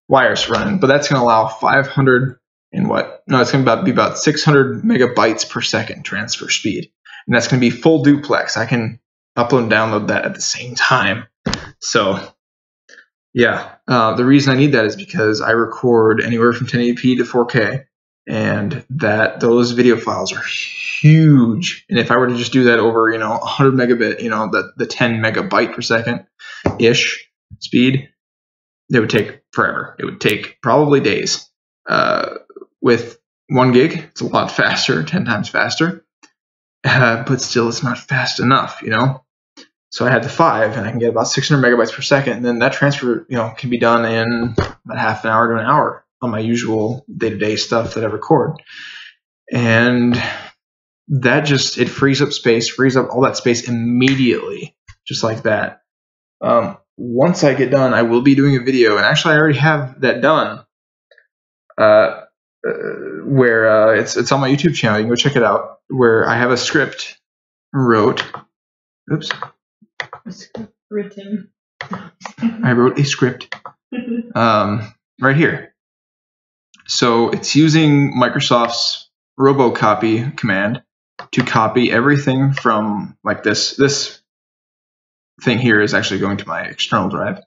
wires running, but that's going to allow 500 and what? No, it's going to be about 600 megabytes per second transfer speed. And that's going to be full duplex. I can upload and download that at the same time. So yeah, the reason I need that is because I record anywhere from 1080p to 4K, and those video files are huge. And if I were to just do that over 100 megabit, the 10 megabyte per second ish speed, it would take forever. It would take probably days. With 1 gig, it's a lot faster, 10 times faster, but still it's not fast enough, So I had the 5, and I can get about 600 megabytes per second, and then that transfer, can be done in about half an hour to an hour on my usual day-to-day stuff that I record. And that it frees up space, frees up all that space immediately, just like that. Once I get done, I will be doing a video, and actually I already have that done, where it's on my YouTube channel. You can go check it out, where I have a script wrote. Oops. Written. I wrote a script right here. So it's using Microsoft's robocopy command to copy everything from like this thing here is actually going to my external drive.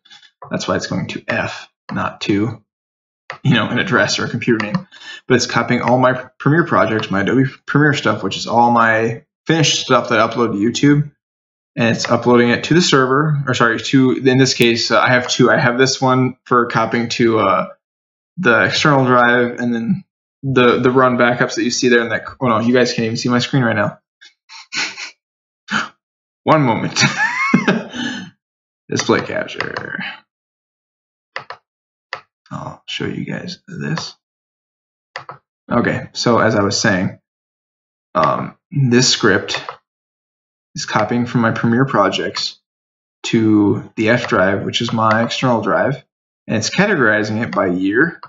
That's why it's going to F, not to an address or a computer name. But it's copying all my Premiere projects, my Adobe Premiere stuff, which is all my finished stuff that I upload to YouTube. And it's uploading it to the server, in this case, I have 2. I have this one for copying to the external drive, and then the run backups that you see there in that. Oh no, you guys can't even see my screen right now. One moment. Display capture. I'll show you guys this. Okay, so as I was saying, this script is copying from my Premiere projects to the F drive, which is my external drive, and it's categorizing it by year,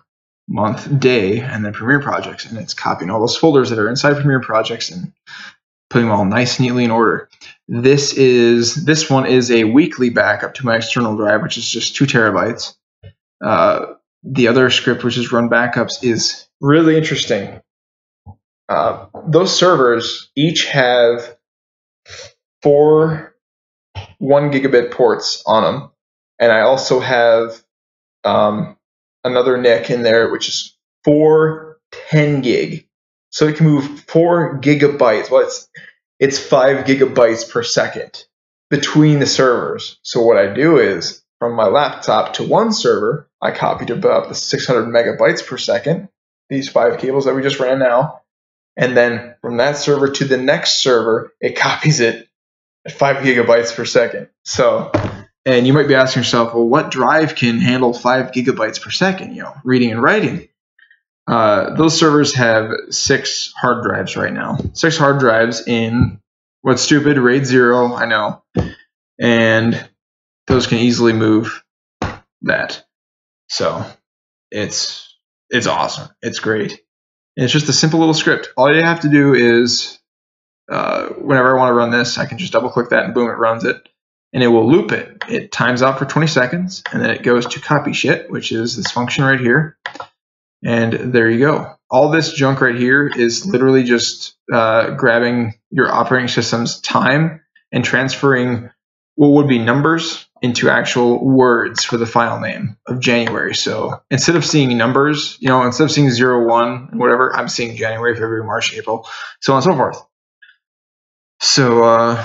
month, day, and then Premiere projects, and it's copying all those folders that are inside Premiere projects and putting them all nice and neatly in order. This one is a weekly backup to my external drive, which is just 2 terabytes. The other script, which is run backups, is really interesting. Those servers each have 4 1 gigabit ports on them, and I also have another NIC in there, which is 4 10 gig, so it can move 4 gigabytes. Well, it's 5 gigabytes per second between the servers. So what I do is from my laptop to one server, I copy to about the 600 megabytes per second, these 5 cables that we just ran now, and then from that server to the next server, it copies it at 5 gigabytes per second. So, and you might be asking yourself, well, what drive can handle 5 gigabytes per second, reading and writing? Those servers have 6 hard drives right now. 6 hard drives in what's stupid, RAID 0, I know. And those can easily move that. So it's awesome. It's great. And it's just a simple little script. All you have to do is whenever I want to run this, I can just double click that and boom, it runs it. and it will loop it. It times out for 20 seconds, and then it goes to copy shit, which is this function right here. And there you go. All this junk right here is literally just grabbing your operating system's time and transferring what would be numbers into actual words for the file name of January. So instead of seeing numbers, instead of seeing 0, 1, whatever, I'm seeing January, February, March, April, so on and so forth. So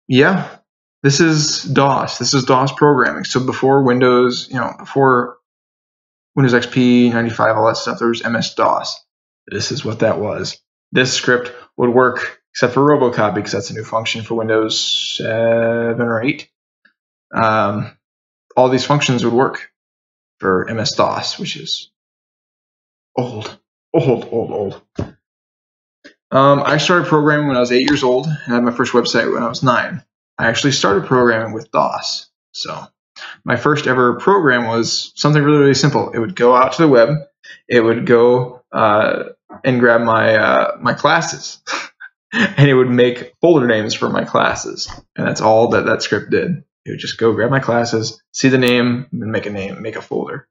yeah, this is DOS. This is DOS programming. So before Windows, before Windows XP, 95, all that stuff, there was MS-DOS. This is what that was. This script would work, except for Robocopy, because that's a new function for Windows 7 or 8. All these functions would work for MS-DOS, which is old. I started programming when I was 8 years old, and I had my first website when I was 9. I actually started programming with DOS. So my first ever program was something really, really simple. It would go out to the web. It would go and grab my classes, and it would make folder names for my classes. And that's all that script did. It would just go grab my classes, see the name, and make a folder.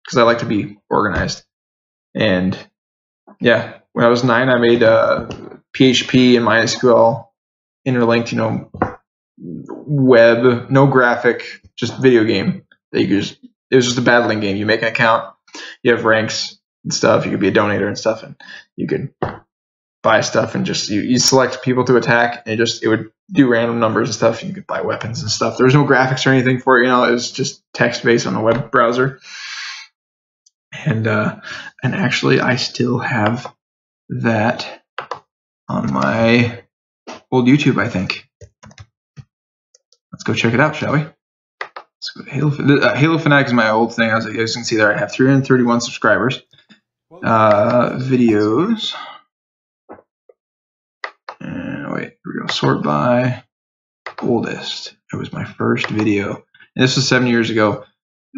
Because I like to be organized. And yeah, when I was 9, I made PHP and MySQL interlinked, web, no graphic, just video game. It was just a battling game. You make an account, you have ranks and stuff. You could be a donator and stuff, and you could buy stuff and just you select people to attack, and it would do random numbers and stuff. And you could buy weapons and stuff. There was no graphics or anything for it. It was just text based on a web browser. And actually, I still have that on my old YouTube, I think. Let's go check it out, shall we? Let's go to Halo Fanatic is my old thing. As you can see there, I have 331 subscribers. Videos. And wait, here we go. Sort by oldest. It was my first video. And this was 7 years ago.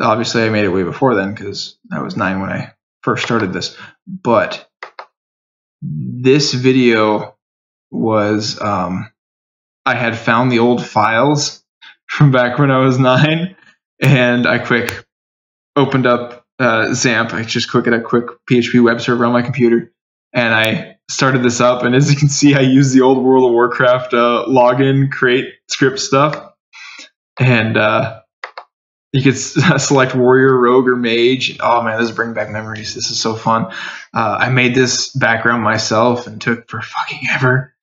Obviously, I made it way before then because I was 9 when I first started this. But this video was, I had found the old files from back when I was 9, and I quick opened up XAMPP. I just quick at a quick PHP web server on my computer, and I started this up. And as you can see, I used the old World of Warcraft login create script stuff, and you could select warrior, rogue, or mage. Oh man, this is bringing back memories. This is so fun. I made this background myself and took for fucking ever.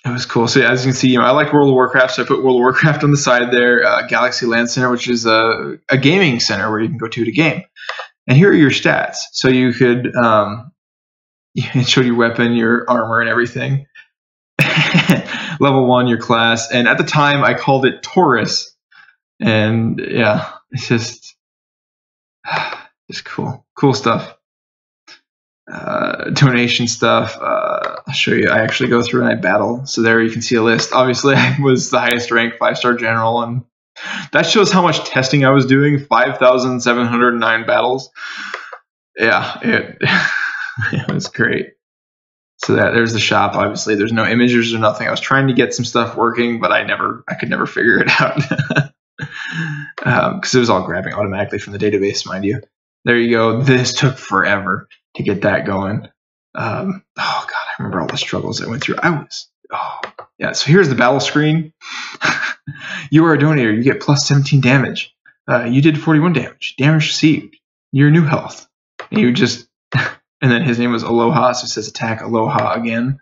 It was cool. So as you can see, I like World of Warcraft, so I put World of Warcraft on the side there. Galaxy LAN Center, which is a gaming center where you can go to game. And here are your stats. So you could it showed your weapon, your armor, and everything. Level 1, your class, and at the time I called it Taurus, and yeah, it's just cool stuff. Donation stuff. I'll show you. I actually go through and I battle. So there you can see a list. Obviously, I was the highest rank, 5-star general, and that shows how much testing I was doing. 5,709 battles. Yeah, it was great. So there's the shop. Obviously, there's no images or nothing. I was trying to get some stuff working, but I could never figure it out because it was all grabbing automatically from the database, mind you. There you go. This took forever to get that going. Oh God, I remember all the struggles I went through. Yeah. So here's the battle screen. You are a donator. You get plus 17 damage. You did 41 damage. Damage received. Your new health. And you just. And then his name was Aloha, so it says attack Aloha again.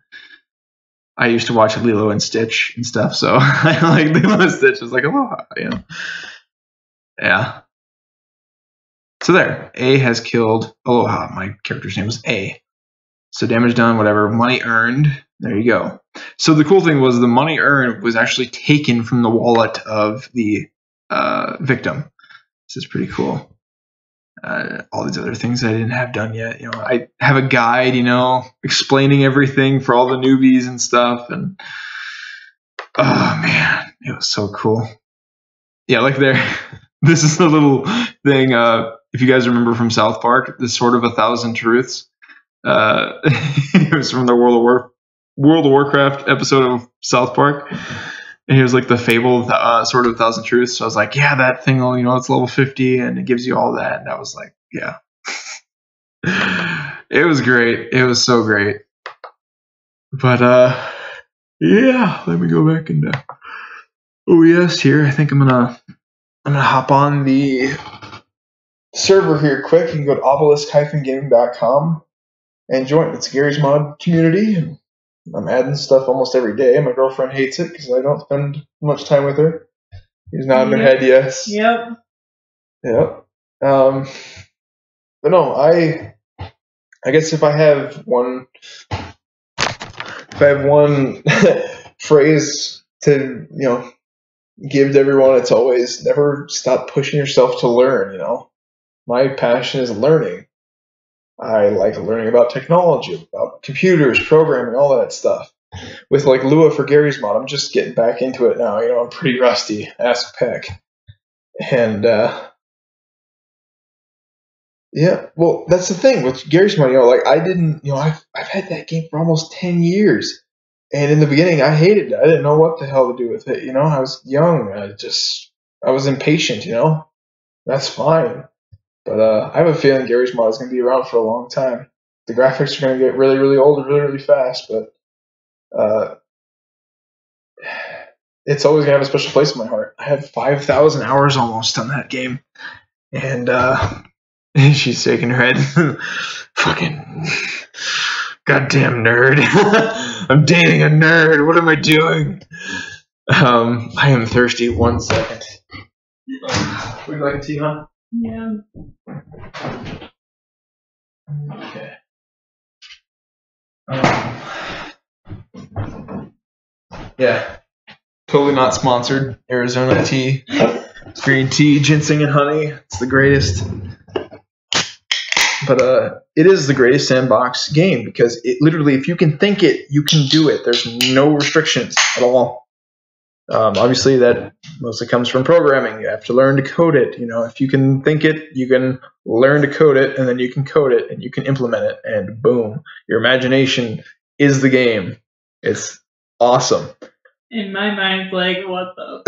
I used to watch Lilo and Stitch and stuff, so I like Lilo and Stitch. It's like Aloha, Yeah. So there, A has killed Aloha. My character's name was A. So damage done, whatever. Money earned. There you go. So the cool thing was the money earned was actually taken from the wallet of the victim. This is pretty cool. All these other things I didn't have done yet. I have a guide, explaining everything for all the newbies and stuff. And oh man, it was so cool. Yeah, like there. This is the little thing. If you guys remember from South Park, the Sword of 1,000 Truths. It was from the World of Warcraft episode of South Park. And he was like the Fable Sword of a Thousand Truths. So I was like, yeah, that thing, it's level 50 and it gives you all that. And I was like, yeah. It was great. It was so great. But yeah, let me go back into OES here. I think I'm gonna hop on the server here quick. You can go to obelisk-gaming.com and join. It's Gary's Mod community. I'm adding stuff almost every day. My girlfriend hates it because I don't spend much time with her. He's nodding her head yes. Yep. But no, I guess if I have one phrase to, give to everyone, it's always never stop pushing yourself to learn, My passion is learning. I like learning about technology, about computers, programming, all that stuff. With like Lua for Gary's Mod, I'm just getting back into it now. I'm pretty rusty. Ask Peck. And yeah, well, that's the thing with Gary's Mod. I didn't, I've had that game for almost 10 years, and in the beginning, I hated it. I didn't know what the hell to do with it. I was young. I was impatient. That's fine. But I have a feeling Gary's Mod is going to be around for a long time. The graphics are going to get really, really old really, really fast, but it's always going to have a special place in my heart. I have 5,000 hours almost on that game. And she's shaking her head. Fucking goddamn nerd. I'm dating a nerd. What am I doing? I am thirsty. 1 second. Would you like a tea, huh? Yeah. Okay. Yeah. Totally not sponsored. Arizona tea. Green tea, ginseng and honey. It's the greatest. But it is the greatest sandbox game because it literally, if you can think it, you can do it. There's no restrictions at all. Obviously, that mostly comes from programming. You have to learn to code it. If you can think it, you can learn to code it, and then you can code it, and you can implement it, and boom, your imagination is the game. It's awesome. In my mind, like, what the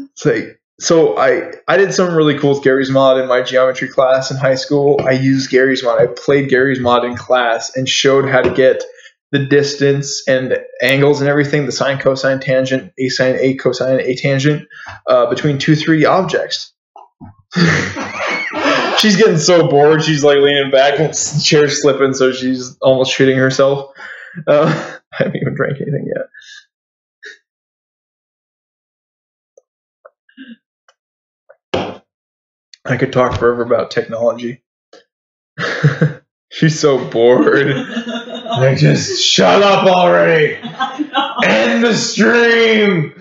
fuck? So I did something really cool with Gary's Mod in my geometry class in high school. I used Gary's Mod. I played Gary's Mod in class and showed how to get the distance and angles and everything, the sine, cosine, tangent, a sine, a cosine, a tangent, between 2 3D objects. She's getting so bored. She's like leaning back and the chair's slipping, so she's almost shitting herself. I haven't even drank anything yet. I could talk forever about technology. She's so bored. Like, just shut up already. End the stream.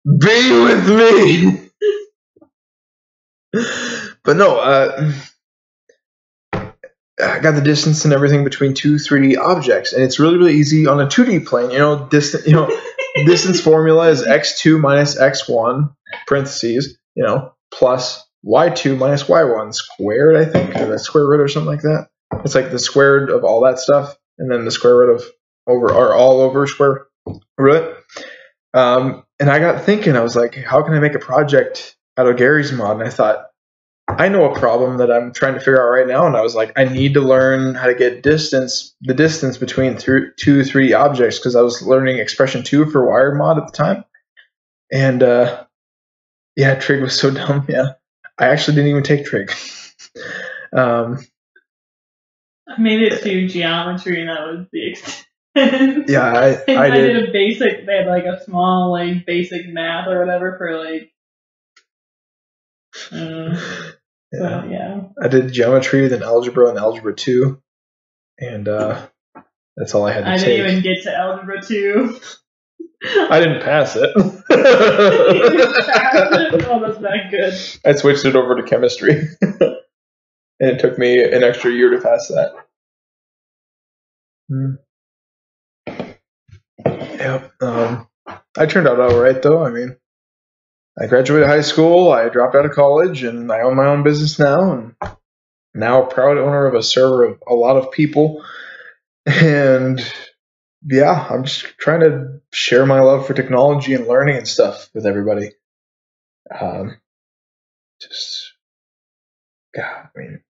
Be with me. But no, I got the distance and everything between 2 3D objects, and it's really, really easy on a 2D plane. Distance formula is x2 minus x1 parentheses, plus y2 minus y1 squared, I think, or the square root or something like that. It's like the square root of all that stuff, and then the square root of all over square root. And I got thinking, I was like, how can I make a project out of Gary's Mod? And I thought, I know a problem that I'm trying to figure out right now, and I was like, I need to learn how to get the distance between 2 3D objects, because I was learning expression 2 for wired mod at the time. And yeah, trig was so dumb. Yeah, I actually didn't even take trig. I made it to geometry, and that was the extent. Yeah, I did a basic. They had like a small basic math or whatever for yeah. I did geometry, then algebra, and algebra 2, and that's all I had to take. I didn't even get to algebra 2. I didn't pass it. You didn't pass it? Oh, that's not good. I switched it over to chemistry, and it took me an extra year to pass that. Yep. I turned out all right, though. I mean, I graduated high school, I dropped out of college, and I own my own business now, and now a proud owner of a server of a lot of people. And yeah, I'm just trying to share my love for technology and learning and stuff with everybody. Just, God, I mean,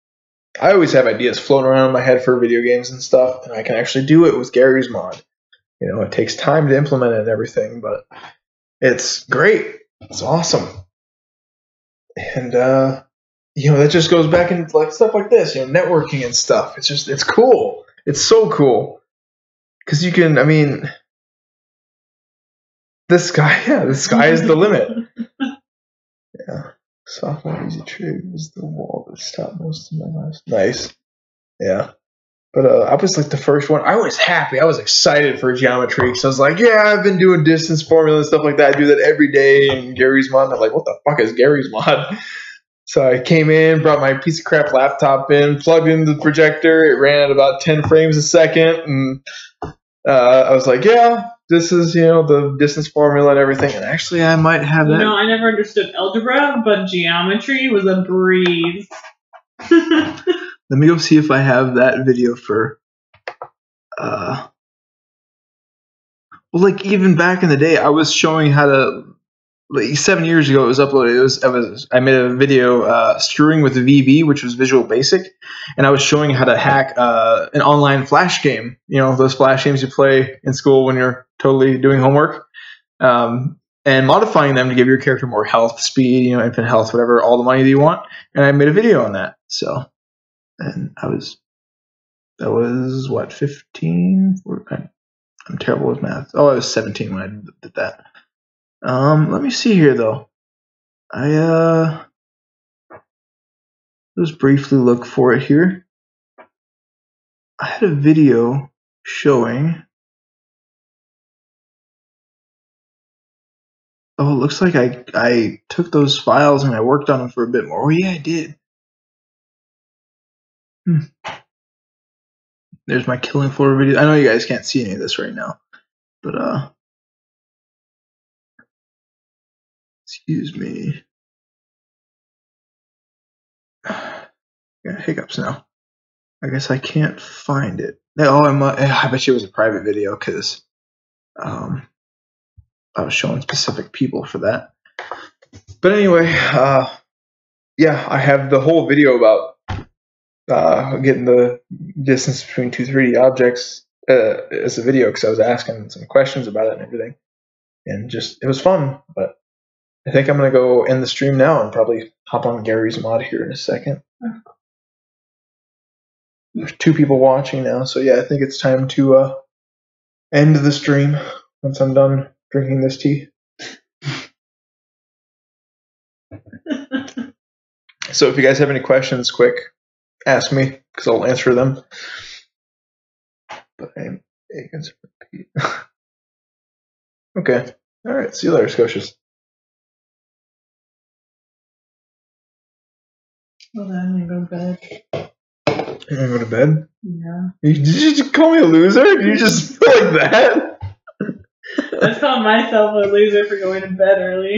I always have ideas floating around in my head for video games and stuff, and I can actually do it with Gary's mod. You know, it takes time to implement it and everything, but it's great. It's awesome. And, you know, that just goes back into like stuff like this, you know, networking and stuff. It's cool. It's so cool. Because you can, I mean, the sky is the limit. Yeah. Sophomore easy trade was the wall that stopped most of my life. Nice. Yeah. But I was like the first one. I was happy. I was excited for geometry. So I was like, yeah, I've been doing distance formula and stuff like that. I do that every day in Gary's mod. I'm like, what the fuck is Gary's mod? So I came in, brought my piece of crap laptop in, plugged in the projector. It ran at about 10 frames a second. And I was like, yeah, this is, you know, the distance formula and everything. And actually, I might have that. You know, I never understood algebra, but geometry was a breeze. Let me go see if I have that video for, well, like even back in the day, I was showing how to, like 7 years ago, it was uploaded. I made a video screwing with VB, which was Visual Basic, and I was showing how to hack an online flash game. You know, those flash games you play in school when you're totally doing homework, and modifying them to give your character more health, speed, you know, infinite health, whatever, all the money that you want. And I made a video on that. So, and that was what, 15? I'm terrible with math. Oh, I was 17 when I did that. Let me see here though. I just briefly look for it here. I had a video showing. Oh, it looks like I took those files and I worked on them for a bit more. Oh yeah, I did. There's my killing floor video. I know you guys can't see any of this right now, but excuse me. Got hiccups now. I guess I can't find it. Oh, I bet you it was a private video because I was showing specific people for that. But anyway, yeah, I have the whole video about getting the distance between two 3D objects as a video because I was asking some questions about it and everything. And just, it was fun. But I think I'm going to go end the stream now and probably hop on Gary's mod here in a second. There's 2 people watching now, so yeah, I think it's time to end the stream once I'm done drinking this tea. So if you guys have any questions, quick, ask me, because I'll answer them. But I'm against repeat. Okay. Alright, see you later, Scotias. Well, then I'm gonna go to bed. You're gonna go to bed? Yeah. Did you just call me a loser? Did you just feel like that? I just called myself a loser for going to bed early.